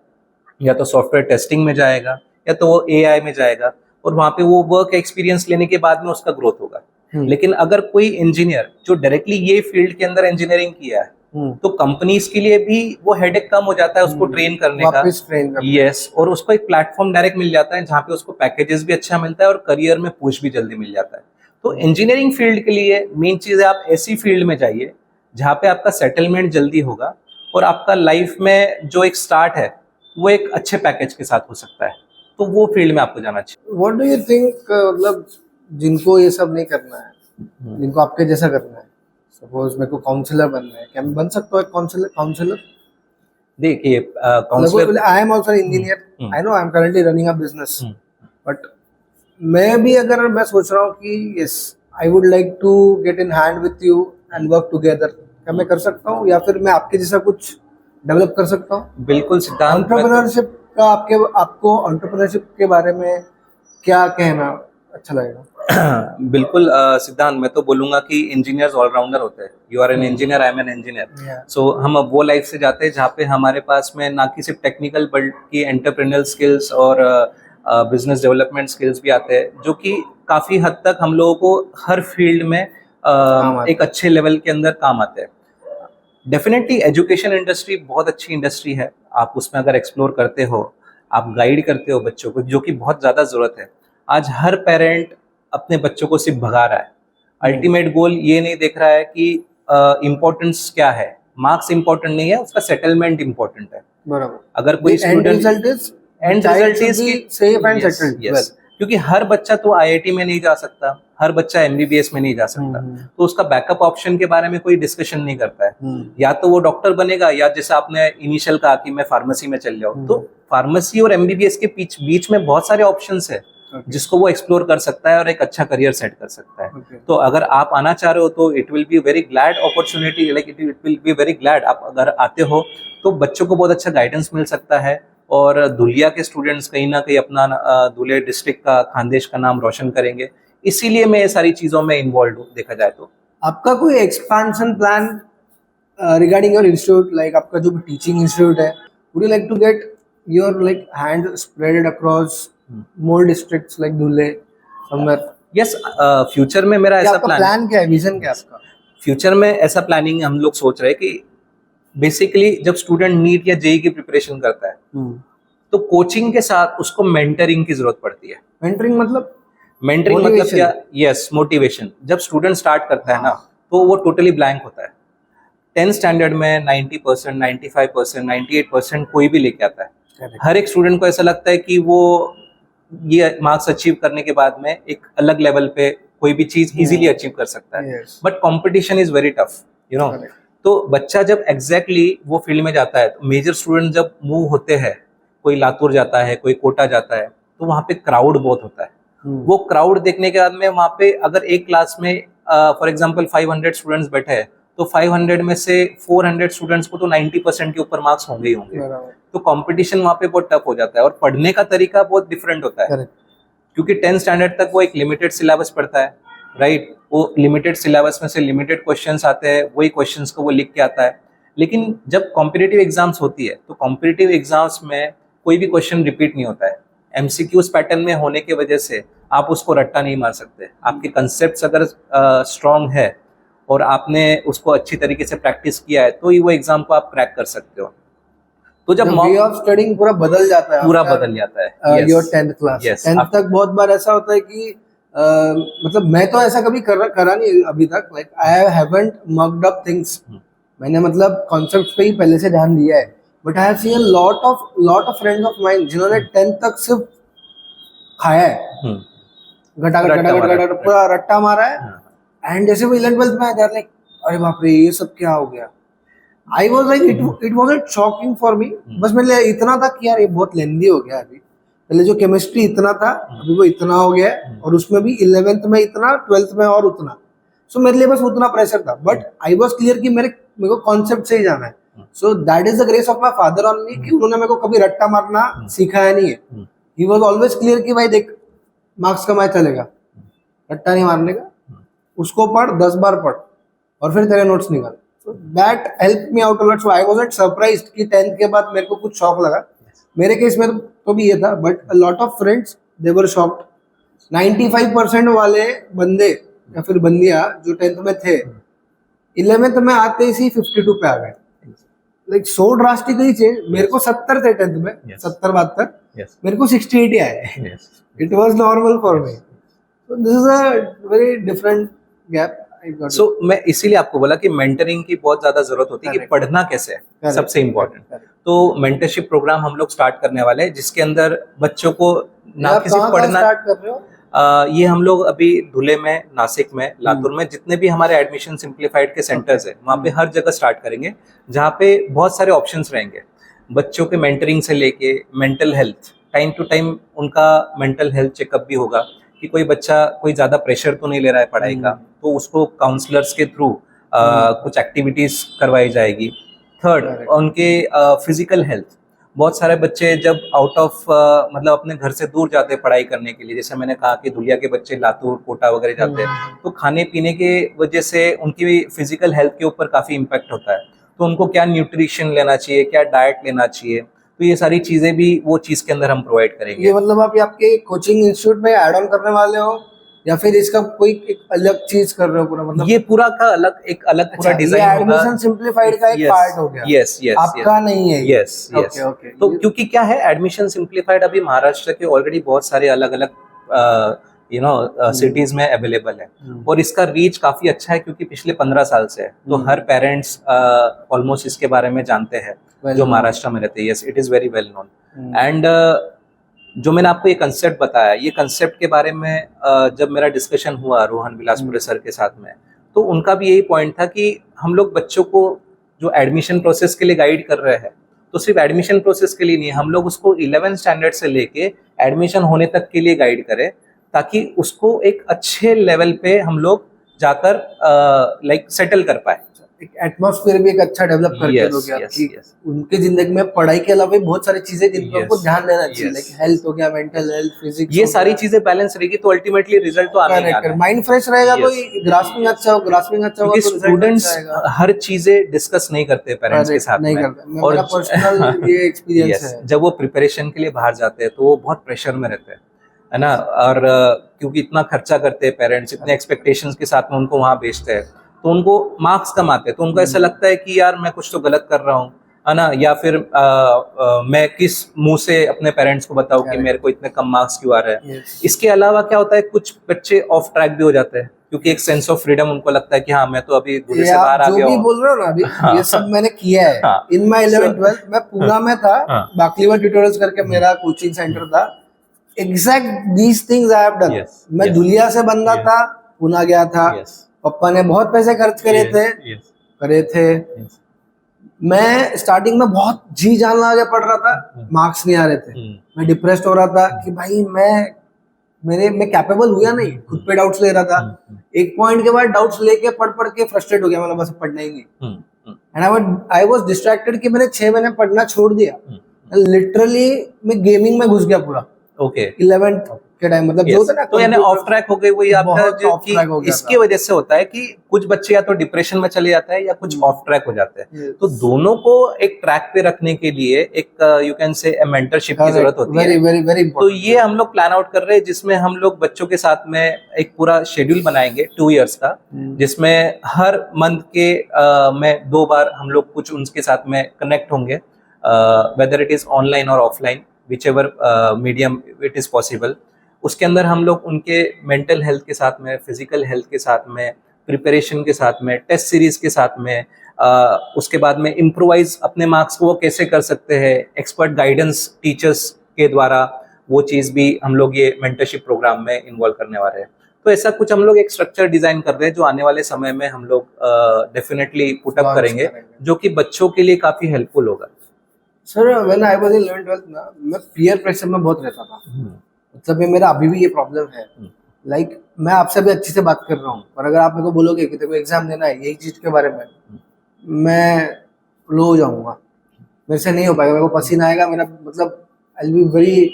[SPEAKER 2] या तो सॉफ्टवेयर टेस्टिंग में जाएगा, या तो वो एआई में जाएगा, और वहां पे वो वर्क एक्सपीरियंस लेने के बाद में उसका ग्रोथ होगा। लेकिन अगर कोई इंजीनियर जो डायरेक्टली ये फील्ड के अंदर इंजीनियरिंग किया है तो कंपनीज के लिए भी वो हेडेक कम हो जाता है उसको ट्रेन करने का। यस, और उसको एक प्लेटफॉर्म डायरेक्ट मिल जाता है जहाँ पे उसको पैकेजेस भी अच्छा मिलता है और करियर में पुश भी जल्दी मिल जाता है। तो इंजीनियरिंग फील्ड के लिए मेन चीज है आप ऐसी फील्ड में जाइए जहाँ पे आपका सेटलमेंट जल्दी होगा और आपका लाइफ में जो एक स्टार्ट है वो एक अच्छे पैकेज के साथ हो सकता है। तो वो फील्ड में आपको जाना चाहिए।
[SPEAKER 1] व्हाट डू यू थिंक, मतलब जिनको ये सब नहीं करना है, जिनको आपके जैसा करना है, सपोज मेरे को काउंसलर बनना है, क्या मैं बन सकता हूँ काउंसलर?
[SPEAKER 2] देखिए counsellor,
[SPEAKER 1] I am also engineer, I know I am currently running a business, but मैं भी अगर मैं सोच रहा हूँ कि yes I would like to get in hand with you and work together, क्या मैं कर सकता हूँ, या फिर मैं आपके जैसा कुछ डेवलप कर सकता हूँ?
[SPEAKER 2] बिल्कुल सिद्धांत,
[SPEAKER 1] एंटरप्रेन्योरशिप का आपको एंटरप्रेन्योरशिप के बारे में क्या कहना अच्छा लगेगा?
[SPEAKER 2] बिल्कुल सिद्धांत, मैं तो बोलूंगा कि इंजीनियर्स ऑलराउंडर होते हैं। You are an engineer, I am an engineer. So हम अब वो लाइफ से जाते हैं जहाँ पे हमारे पास में ना कि सिर्फ टेक्निकल बल्कि एंटरप्रेन्योरल स्किल्स और बिजनेस डेवलपमेंट स्किल्स भी आते हैं, जो कि काफ़ी हद तक हम लोगों को हर फील्ड में
[SPEAKER 1] आते
[SPEAKER 2] एक अच्छे लेवल के अंदर काम आते हैं। डेफिनेटली एजुकेशन इंडस्ट्री बहुत अच्छी इंडस्ट्री है, आप उसमें अगर एक्सप्लोर करते हो, आप गाइड करते हो बच्चों को, जो कि बहुत ज़्यादा ज़रूरत है। आज हर पेरेंट अपने बच्चों को सिर्फ भगा रहा है, अल्टीमेट गोल ये नहीं देख रहा है कि इम्पोर्टेंस क्या है, मार्क्स इम्पोर्टेंट नहीं है, उसका सेटलमेंट इम्पोर्टेंट है।
[SPEAKER 1] बराबर।
[SPEAKER 2] अगर कोई
[SPEAKER 1] The end result is
[SPEAKER 2] and
[SPEAKER 1] child
[SPEAKER 2] result
[SPEAKER 1] should
[SPEAKER 2] is
[SPEAKER 1] be
[SPEAKER 2] कि
[SPEAKER 1] safe and
[SPEAKER 2] yes,
[SPEAKER 1] settled
[SPEAKER 2] yes.
[SPEAKER 1] well.
[SPEAKER 2] क्योंकि हर बच्चा तो आईआईटी में नहीं जा सकता, हर बच्चा एमबीबीएस में नहीं जा सकता, तो उसका बैकअप ऑप्शन के बारे में कोई डिस्कशन नहीं करता है। या तो वो डॉक्टर बनेगा, या जैसे आपने इनिशियल कहा कि मैं फार्मेसी में चल जाऊँ, तो फार्मेसी और एमबीबीएस के बीच में बहुत सारे ऑप्शंस है जिसको वो एक्सप्लोर कर सकता है और एक अच्छा करियर सेट कर सकता है। तो अगर आप आना चाह रहे हो तो it will be very glad opportunity, like it will be very glad. आप अगर आते हो तो बच्चों को बहुत अच्छा गाइडेंस मिल सकता है, और धुलिया के स्टूडेंट्स कहीं ना कहीं अपना धुले डिस्ट्रिक्ट का, खानदेश का नाम रोशन करेंगे। इसीलिए मैं ये सारी चीजों में इन्वॉल्व हूँ, देखा जाए तो।
[SPEAKER 1] आपका कोई expansion plan regarding your institute, like आपका जो टीचिंग इंस्टीट्यूट है, would you like to get your like hand spreaded across more districts like Dhule somewhere?
[SPEAKER 2] Yes, future में मेरा ऐसा
[SPEAKER 1] प्लान क्या है, विजन क्या है आपका?
[SPEAKER 2] फ्यूचर में ऐसा प्लानिंग हम लोग सोच रहे हैं कि बेसिकली जब स्टूडेंट नीट या जेई की प्रिपरेशन करता है तो कोचिंग के साथ उसको मेंटरिंग की जरूरत पड़ती है।
[SPEAKER 1] मेंटरिंग मतलब?
[SPEAKER 2] मेंटरिंग मतलब क्या? Yes, motivation. जब स्टूडेंट स्टार्ट करता है ना, तो वो टोटली ब्लैंक होता है। 10th स्टैंडर्ड में 90%, 95%, 98% कोई भी लेके आता है। हर एक स्टूडेंट को ऐसा लगता है कि वो ये मार्क्स अचीव करने के बाद में एक अलग लेवल पे कोई भी चीज इजीली अचीव कर सकता है, but competition is very tough, you know. तो बच्चा जब एग्जैक्टली वो फील्ड में जाता है, तो मेजर स्टूडेंट जब मूव होते हैं, कोई लातूर जाता है, कोई कोटा जाता है, तो वहाँ पे क्राउड बहुत होता है। वो क्राउड देखने के बाद में वहाँ पे अगर एक क्लास में फॉर एग्जांपल 500 स्टूडेंट्स बैठे हैं, तो 500 में से 400 स्टूडेंट्स को तो 90% के ऊपर मार्क्स होंगे ही होंगे। तो कंपटीशन वहाँ पे बहुत टफ हो जाता है, और पढ़ने का तरीका बहुत डिफरेंट होता है। क्योंकि 10th स्टैंडर्ड तक वो एक लिमिटेड सिलेबस पढ़ता है, राइट? वो लिमिटेड सिलेबस में से लिमिटेड क्वेश्चंस आते हैं, वही क्वेश्चंस को वो लिख के आता है। लेकिन जब कॉम्पिटिटिव एग्जाम्स होती है, तो कॉम्पिटिटिव एग्जाम्स में कोई भी क्वेश्चन रिपीट नहीं होता है। एमसीक्यूज पैटर्न में होने की वजह से आप उसको रट्टा नहीं मार सकते। आपके कंसेप्ट अगर स्ट्रांग है और आपने उसको अच्छी तरीके से प्रैक्टिस किया है, तो ही वो एग्जाम को आप क्रैक कर सकते हो। तो जब
[SPEAKER 1] वे ऑफ स्टडिंग पूरा बदल जाता है,
[SPEAKER 2] पूरा बदल जाता है।
[SPEAKER 1] योर 10th क्लास, 10th तक बहुत बार ऐसा होता है कि मतलब मैं तो ऐसा कभी करा नहीं अभी तक, like I haven't mucked up things. मैंने मतलब कॉन्सेप्ट्स पे ही पहले से ध्यान दिया है, but I have seen lot of friends of mine जिन्होंने 10th तक सिर्फ खाया है, गटा पूरा रट्टा मारा है, एंड जैसे वो 11th 12th में आया, लाइक अरे बाप रे ये सब क्या हो गया। I was like it was shocking for me. बस मेरे लिए इतना था कि यार ये बहुत लेंदी हो गया। अभी पहले जो केमिस्ट्री इतना था, अभी वो इतना हो गया है, और उसमें भी 11th में इतना, 12th में और उतना। सो मेरे लिए बस उतना प्रेशर था, बट आई वॉज क्लियर कि मेरे को कॉन्सेप्ट से ही जाना है। So that is the grace of my father on me कि उन्होंने मेरे को कभी रट्टा मारना सिखाया नहीं है। ही वॉज ऑलवेज क्लियर कि भाई देख, मार्क्स कमाए चलेगा, रट्टा नहीं मारने का, उसको पढ़, 10 बार पढ़ और फिर तेरे नोट्स निकाल। So that helped me out a lot. So I wasn't surprised कि 10th के बाद मेरे को कुछ शौक लगा। मेरे केस में तो भी ये था, but a lot of friends they were shocked. 95% वाले बंदे या फिर बंदियां जो 10th में थे, 11th में आते ही 52 पे आ गए। Like so drastically change. मेरे को 70 थे 10th में, 70-72, मेरे को 68 ही आए। It was normal for me. So this is a very different gap.
[SPEAKER 2] So, मैं इसीलिए आपको बोला कि मेंटरिंग की बहुत ज्यादा जरूरत होती है कि पढ़ना कैसे है, सबसे इम्पोर्टेंट। तो मेंटरशिप प्रोग्राम हम लोग स्टार्ट करने वाले हैं, जिसके अंदर बच्चों को ना किसी पढ़ना,
[SPEAKER 1] स्टार्ट कर रहे हो?
[SPEAKER 2] ये हम लोग अभी धुले में, नासिक में, लातूर में, जितने भी हमारे एडमिशन सिंप्लीफाइड के सेंटर्स है, वहाँ पे हर जगह स्टार्ट करेंगे, जहाँ पे बहुत सारे ऑप्शंस रहेंगे। बच्चों के मेंटरिंग से लेके mental health, time to time उनका मेंटल हेल्थ चेकअप भी होगा कि कोई बच्चा कोई ज्यादा प्रेशर तो नहीं ले रहा है पढ़ाई का, तो उसको काउंसलर्स के थ्रू कुछ एक्टिविटीज करवाई जाएगी। थर्ड, उनके फिजिकल हेल्थ। बहुत सारे बच्चे जब आउट ऑफ मतलब अपने घर से दूर जाते हैं पढ़ाई करने के लिए, जैसे मैंने कहा कि धुलिया के बच्चे लातूर, कोटा वगैरह जाते हैं, तो खाने पीने के वजह से उनकी फिजिकल हेल्थ के ऊपर काफी इम्पैक्ट होता है। तो उनको क्या न्यूट्रिशन लेना चाहिए, क्या डाइट लेना चाहिए, तो ये सारी चीजें भी वो चीज के अंदर हम प्रोवाइड
[SPEAKER 1] ये
[SPEAKER 2] करेंगे।
[SPEAKER 1] मतलब आप ये आपके कोचिंग इंस्टीट्यूट में ऐड ऑन करने वाले हो या फिर इसका कोई एक अलग चीज कर रहे हो पूरा, मतलब
[SPEAKER 2] ये पूरा का अलग एक अलग पूरा
[SPEAKER 1] अच्छा, ये
[SPEAKER 2] डिजाइन होगा।
[SPEAKER 1] एडमिशन सिंप्लीफाइड का एक पार्ट हो गया।
[SPEAKER 2] यस यस
[SPEAKER 1] आपका नहीं है ये?
[SPEAKER 2] Yes yes.
[SPEAKER 1] Okay okay.
[SPEAKER 2] तो क्योंकि क्या है, एडमिशन सिंप्लीफाइड अभी महाराष्ट्र के ऑलरेडी बहुत सारे अलग अलग सिटीज में अवेलेबल है, और इसका रीच काफी अच्छा है क्योंकि पिछले 15 साल से है, तो हर पेरेंट्स ऑलमोस्ट इसके बारे में जानते हैं जो महाराष्ट्र में रहते हैं। Yes, it is very well known. And जो मैंने आपको ये कंसेप्ट बताया, ये कंसेप्ट के बारे में जब मेरा डिस्कशन हुआ रोहन बिलासपुरे सर के साथ में, तो उनका भी यही पॉइंट था कि हम लोग बच्चों को जो एडमिशन प्रोसेस के लिए गाइड कर रहे हैं, तो सिर्फ एडमिशन प्रोसेस के लिए नहीं, हम लोग उसको 11th स्टैंडर्ड से लेके एडमिशन होने तक के लिए गाइड करें, ताकि उसको एक अच्छे लेवल पे हम लोग जाकर लाइक सेटल कर पाए।
[SPEAKER 1] एक एटमॉस्फेयर भी एक अच्छा डेवलप करके
[SPEAKER 2] Yes,
[SPEAKER 1] दोगे आप
[SPEAKER 2] yes,
[SPEAKER 1] कि
[SPEAKER 2] yes.
[SPEAKER 1] उनकी जिंदगी में पढ़ाई के अलावा भी बहुत सारी चीजें जिन पर
[SPEAKER 2] Yes,
[SPEAKER 1] उनको ध्यान देना चाहिए,
[SPEAKER 2] yes.
[SPEAKER 1] लाइक हेल्थ हो गया, मेंटल हेल्थ, फिजिक्स,
[SPEAKER 2] ये सारी चीजें बैलेंस रहेगी तो अल्टीमेटली रिजल्ट तो आना ही आना है।
[SPEAKER 1] माइंड फ्रेश रहेगा तो
[SPEAKER 2] Yes.
[SPEAKER 1] ग्रास्पिंग अच्छा हो, ग्रास्पिंग अच्छा होगा
[SPEAKER 2] क्योंकि
[SPEAKER 1] तो रिजल्ट
[SPEAKER 2] स्टूडेंट्स
[SPEAKER 1] अच्छा आएगा।
[SPEAKER 2] हर चीजें डिस्कस नहीं करते पेरेंट्स के साथ
[SPEAKER 1] नहीं
[SPEAKER 2] में,
[SPEAKER 1] करते, मेरा पर्सनल ये एक्सपीरियंस
[SPEAKER 2] Yes,
[SPEAKER 1] है।
[SPEAKER 2] जब वो प्रिपरेशन के लिए बाहर जाते हैं तो वो बहुत प्रेशर में रहते हैं, है ना, और क्योंकि इतना खर्चा करते हैं पेरेंट्स, इतने एक्सपेक्टेशंस के साथ में उनको वहां भेजते हैं, तो उनको मार्क्स कम आते हैं, तो उनको ऐसा लगता है कि यार मैं कुछ तो गलत कर रहा हूँ, है ना, या फिर मैं किस मुंह से अपने पेरेंट्स को बताऊं कि मेरे को इतने कम मार्क्स क्यों आ रहे हैं।
[SPEAKER 1] Yes.
[SPEAKER 2] इसके अलावा क्या होता है, कुछ बच्चे ऑफ ट्रैक भी हो जाते हैं क्योंकि एक सेंस ऑफ फ्रीडम उनको लगता है कि हाँ मैं तो अभी गुरु
[SPEAKER 1] ये
[SPEAKER 2] से बाहर
[SPEAKER 1] आप
[SPEAKER 2] आ
[SPEAKER 1] जो
[SPEAKER 2] गया
[SPEAKER 1] भी
[SPEAKER 2] हूँ।
[SPEAKER 1] बोल रहे हो ना अभी,
[SPEAKER 2] हाँ।
[SPEAKER 1] ये सब मैंने किया है।
[SPEAKER 2] हाँ।
[SPEAKER 1] इन माय 11th 12th मैं पूना में था,
[SPEAKER 2] हाँ।
[SPEAKER 1] बाकलीवा ट्यूटोरियल्स करके मेरा कोचिंग सेंटर था। Exact these things I have done.
[SPEAKER 2] Yes,
[SPEAKER 1] मैं
[SPEAKER 2] yes.
[SPEAKER 1] दुलिया से बंदा
[SPEAKER 2] Yes.
[SPEAKER 1] था, पूना गया था,
[SPEAKER 2] Yes.
[SPEAKER 1] पापा ने बहुत पैसे खर्च करे
[SPEAKER 2] Yes,
[SPEAKER 1] थे,
[SPEAKER 2] yes,
[SPEAKER 1] करे थे।
[SPEAKER 2] yes.
[SPEAKER 1] मैं स्टार्टिंग में बहुत जी जान लगा के पढ़ रहा था, मार्क्स नहीं आ रहे थे, मैं डिप्रेस्ड हो रहा था कि भाई मैं कैपेबल हुआ नहीं, खुद पे डाउट्स ले रहा था। एक पॉइंट के बाद डाउट्स लेके पढ़ पढ़ के फ्रस्ट्रेट हो गया, मतलब बस पढ़ना ही नहीं। एंड आई वाज डिस्ट्रैक्टेड कि मैंने 6 महीने पढ़ना छोड़ दिया। लिटरली मैं गेमिंग में घुस गया पूरा
[SPEAKER 2] ओके
[SPEAKER 1] 11th के टाइम, मतलब जो होता है ना,
[SPEAKER 2] तो यानी ऑफ ट्रैक हो गई वही आपका,
[SPEAKER 1] बहुत
[SPEAKER 2] जो
[SPEAKER 1] off
[SPEAKER 2] कि
[SPEAKER 1] track हो गया
[SPEAKER 2] इसकी
[SPEAKER 1] था।
[SPEAKER 2] वजह से होता है कि कुछ बच्चे या तो डिप्रेशन में चले जाते हैं या कुछ ऑफ ट्रैक हो जाते हैं।
[SPEAKER 1] Yes.
[SPEAKER 2] तो दोनों को एक ट्रैक पे रखने के लिए एक यू कैन से मेंटरशिप की जरूरत होती
[SPEAKER 1] वेरी
[SPEAKER 2] है।
[SPEAKER 1] वेरी वेरी
[SPEAKER 2] तो
[SPEAKER 1] इंपॉर्टेंट।
[SPEAKER 2] ये हम लोग प्लान आउट कर रहे हैं, जिसमें हम लोग बच्चों के साथ में एक पूरा शेड्यूल बनाएंगे 2 इयर्स का, जिसमें हर मंथ के में 2 बार हम लोग कुछ उनके साथ में कनेक्ट होंगे, वेदर इट इज ऑनलाइन और offline, whichever medium it is possible. उसके अंदर हम लोग उनके मेंटल हेल्थ के साथ में, फिजिकल हेल्थ के साथ में, प्रिपरेशन के साथ में, टेस्ट सीरीज के साथ में, उसके बाद में इम्प्रोवाइज अपने मार्क्स को वो कैसे कर सकते हैं, एक्सपर्ट गाइडेंस टीचर्स के द्वारा, वो चीज़ भी हम लोग ये मेंटरशिप प्रोग्राम में इन्वॉल्व करने वाले हैं। तो ऐसा कुछ हम लोग एक स्ट्रक्चर डिजाइन कर रहे हैं जो आने वाले समय में हम लोग डेफिनेटली पुटअप
[SPEAKER 1] Launch
[SPEAKER 2] करेंगे,
[SPEAKER 1] करेंगे।
[SPEAKER 2] जो कि बच्चों के लिए काफी हेल्पफुल होगा।
[SPEAKER 1] Sir when I was in 11th 12th ना, मैं पीयर प्रेशर में बहुत रहता था। मतलब ये मेरा अभी भी ये प्रॉब्लम है। लाइक मैं आपसे भी अच्छी से बात कर रहा हूँ, और अगर आप मेरे को बोलोगे कि तेरे को एग्जाम देना है यही चीज के बारे में, मैं लो हो जाऊंगा, मेरे से नहीं हो पाएगा, मेरे को पसीना आएगा, मेरा मतलब I will be very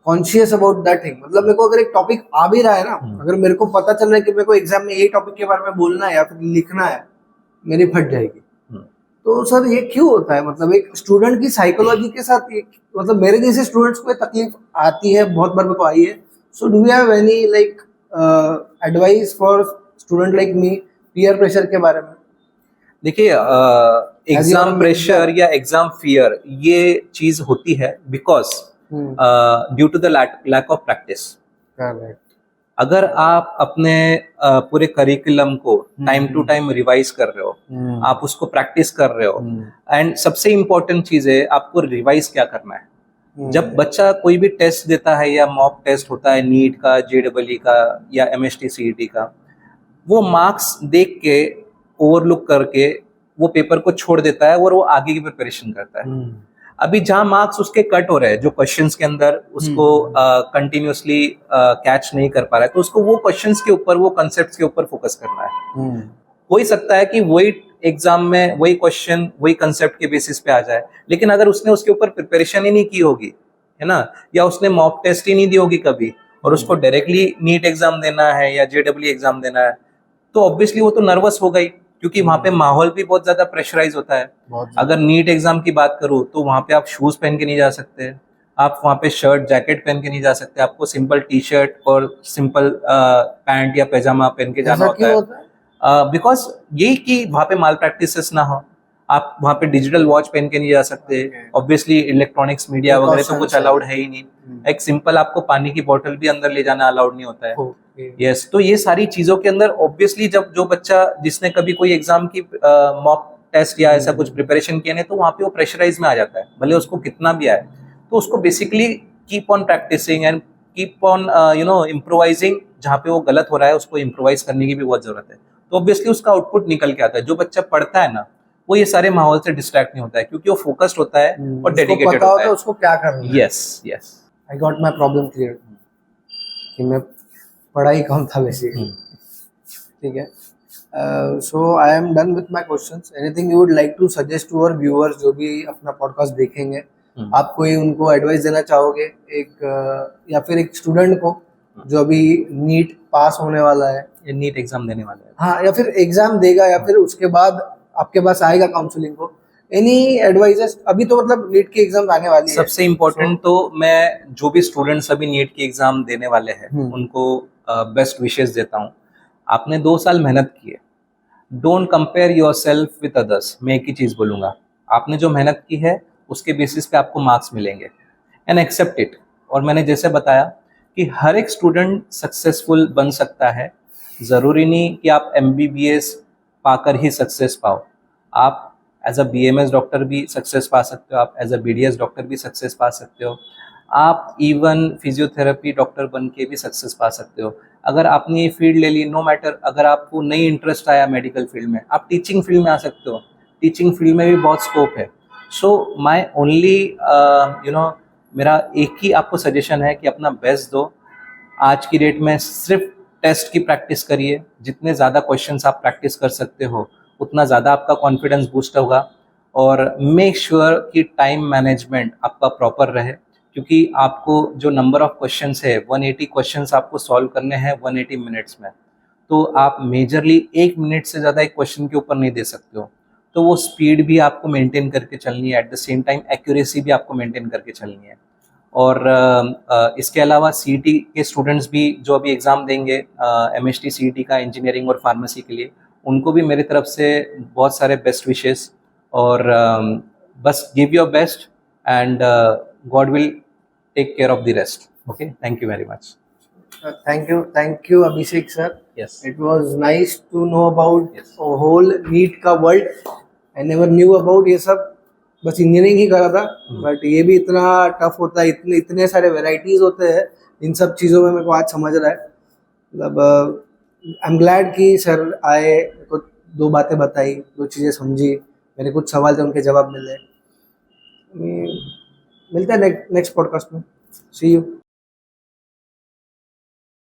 [SPEAKER 1] conscious about that thing. मतलब मेरे को अगर एक टॉपिक आ भी रहा है ना, अगर मेरे को पता चल रहा है कि मेरे को एग्जाम में यही टॉपिक के बारे में बोलना है या फिर लिखना है, मेरी फट जाएगी। तो सर ये क्यों होता है? मतलब एक स्टूडेंट की साइकोलॉजी के साथ मतलब मेरे जैसे स्टूडेंट्स को तकलीफ आती है, बहुत बार मेरे को आई है। So do you have any like advice for student like me peer pressure के बारे में?
[SPEAKER 2] देखिए, एग्जाम प्रेशर या एग्जाम फियर ये चीज होती है because due to the lack of practice. अगर आप अपने पूरे करिकुलम को टाइम टू टाइम रिवाइज कर रहे हो, आप उसको प्रैक्टिस कर रहे हो, एंड सबसे इम्पोर्टेंट चीज है आपको रिवाइज क्या करना है। जब बच्चा कोई भी टेस्ट देता है या मॉक टेस्ट होता है, नीट का, JEE का या MST CET का, वो मार्क्स देख के ओवरलुक करके वो पेपर को छोड़ देता है और वो आगे की प्रिपरेशन करता है। अभी जहां मार्क्स उसके कट हो रहे हैं, जो क्वेश्चंस के अंदर उसको कंटिन्यूअसली कैच नहीं कर पा रहा है, तो उसको वो क्वेश्चंस के ऊपर, वो कॉन्सेप्ट्स के ऊपर फोकस करना है। हो ही सकता है कि वही एग्जाम में वही क्वेश्चन वही कंसेप्ट के बेसिस पे आ जाए, लेकिन अगर उसने उसके ऊपर प्रिपरेशन ही नहीं की होगी, है ना, या उसने मॉक टेस्ट ही नहीं दी होगी कभी, और उसको डायरेक्टली नीट एग्जाम देना है या JEE एग्जाम देना है, तो ऑब्वियसली वो तो नर्वस हो गई, क्योंकि वहाँ पे माहौल भी बहुत ज्यादा प्रेशराइज होता है।
[SPEAKER 1] बहुत
[SPEAKER 2] अगर नीट एग्जाम की बात करूँ तो वहाँ पे आप शूज पहन के नहीं जा सकते, आप वहाँ पे शर्ट जैकेट पहन के नहीं जा सकते, आपको सिंपल टी शर्ट और सिंपल पैंट या पैजामा पहन के जाना
[SPEAKER 1] ऐसा क्यों
[SPEAKER 2] होता
[SPEAKER 1] होता है?
[SPEAKER 2] है। बिकॉज यही कि वहाँ पे माल प्रैक्टिसेस ना हो। आप वहाँ पे डिजिटल वॉच पहन के नहीं जा सकते,
[SPEAKER 1] Okay.
[SPEAKER 2] ऑब्वियसली इलेक्ट्रॉनिक्स मीडिया वगैरह तो कुछ
[SPEAKER 1] Precautions
[SPEAKER 2] अलाउड
[SPEAKER 1] है।
[SPEAKER 2] है ही नहीं। एक सिंपल आपको पानी की बोतल भी अंदर ले जाना अलाउड नहीं होता है।
[SPEAKER 1] Okay.
[SPEAKER 2] यस, तो ये सारी चीजों के अंदर ऑब्वियसली जब जो बच्चा जिसने कभी कोई एग्जाम की मॉक टेस्ट या ऐसा कुछ प्रिपरेशन किया नहीं, तो वहाँ पे वो प्रेशराइज में आ जाता है, भले उसको कितना भी आए। तो उसको basically keep on practising and keep on improvising. जहाँ पे वो गलत हो रहा है उसको इम्प्रोवाइज करने की भी बहुत जरूरत है, तो ऑब्वियसली उसका आउटपुट निकल के आता है। जो बच्चा पढ़ता है ना, वो ये सारे माहौल से डिस्ट्रैक्ट नहीं होता है, क्योंकि वो फोकस्ड होता है और
[SPEAKER 1] उसको
[SPEAKER 2] डेडिकेटेड
[SPEAKER 1] पता
[SPEAKER 2] होता
[SPEAKER 1] होता है
[SPEAKER 2] है।
[SPEAKER 1] उसको क्या करना है।
[SPEAKER 2] Yes yes.
[SPEAKER 1] I got my problem clear कि मैं पढ़ाई कम था बेसिकली। ठीक है, so I am done with my questions. Anything you would like to suggest to our viewers जो भी अपना पॉडकास्ट देखेंगे? आप कोई उनको एडवाइस देना चाहोगे या फिर एक स्टूडेंट को जो अभी नीट पास होने वाला है,
[SPEAKER 2] ये नीट एग्जाम देने वाले हैं।
[SPEAKER 1] हाँ, या फिर एग्जाम देगा या फिर उसके बाद आपके पास आएगा काउंसलिंग को, एनी एडवाइजेस? अभी तो मतलब नीट की एग्जाम आने वाली है।
[SPEAKER 2] सबसे इम्पोर्टेंट तो मैं जो भी स्टूडेंट्स अभी नीट की एग्जाम देने वाले हैं उनको बेस्ट विशेस देता हूँ। आपने 2 साल मेहनत की है, don't compare your self with others. मैं एक ही चीज़ बोलूँगा, आपने जो मेहनत की है उसके बेसिस पे आपको मार्क्स मिलेंगे, एंड एक्सेप्ट इट। और मैंने जैसे बताया कि हर एक स्टूडेंट सक्सेसफुल बन सकता है, ज़रूरी नहीं कि आप MBBS पाकर ही सक्सेस पाओ। आप एज अ BMS डॉक्टर भी सक्सेस पा सकते हो, आप एज अ BDS डॉक्टर भी सक्सेस पा सकते हो, आप इवन फिजियोथेरेपी डॉक्टर बन के भी सक्सेस पा सकते हो। अगर आपने ये फील्ड ले ली, नो मैटर, अगर आपको नहीं इंटरेस्ट आया मेडिकल फील्ड में, आप टीचिंग फील्ड में आ सकते हो। टीचिंग फील्ड में भी बहुत स्कोप है। सो माई ओनली मेरा एक ही आपको सजेशन है कि अपना बेस्ट दो। आज की डेट में सिर्फ टेस्ट की प्रैक्टिस करिए, जितने ज़्यादा क्वेश्चंस आप प्रैक्टिस कर सकते हो उतना ज़्यादा आपका कॉन्फिडेंस बूस्ट होगा। और मेक श्योर कि टाइम मैनेजमेंट आपका प्रॉपर रहे, क्योंकि आपको जो नंबर ऑफ क्वेश्चंस है 180 क्वेश्चंस आपको सॉल्व करने हैं 180 मिनट्स में। तो आप मेजरली 1 मिनट से ज़्यादा एक क्वेश्चन के ऊपर नहीं दे सकते हो। तो वो स्पीड भी आपको मेंटेन करके चलनी है, eight the same time accuracy भी आपको मेंटेन करके चलनी है। और इसके अलावा CET के स्टूडेंट्स भी जो अभी एग्ज़ाम देंगे MHT CET का इंजीनियरिंग और फार्मेसी के लिए, उनको भी मेरी तरफ से बहुत सारे बेस्ट विशेस। और बस give your best and God will take care of the rest. Okay, thank you very much.
[SPEAKER 1] Thank you Abhishek sir.
[SPEAKER 2] Yes,
[SPEAKER 1] it was nice to know about
[SPEAKER 2] Yes.
[SPEAKER 1] Whole NEET का world. I never knew about ये सब, बस engineering ही करा था। But ये भी इतना tough होता है, इतने इतने सारे वेराइटीज होते हैं इन सब चीज़ों में, मेरे को आज समझ रहा है। मतलब आई एम ग्लैड कि सर आए, मेरे को 2 बातें बताई, 2 चीज़ें समझी, मेरे कुछ सवाल थे उनके जवाब मिले। मिलते हैं नेक्स्ट पॉडकास्ट में। सी यू।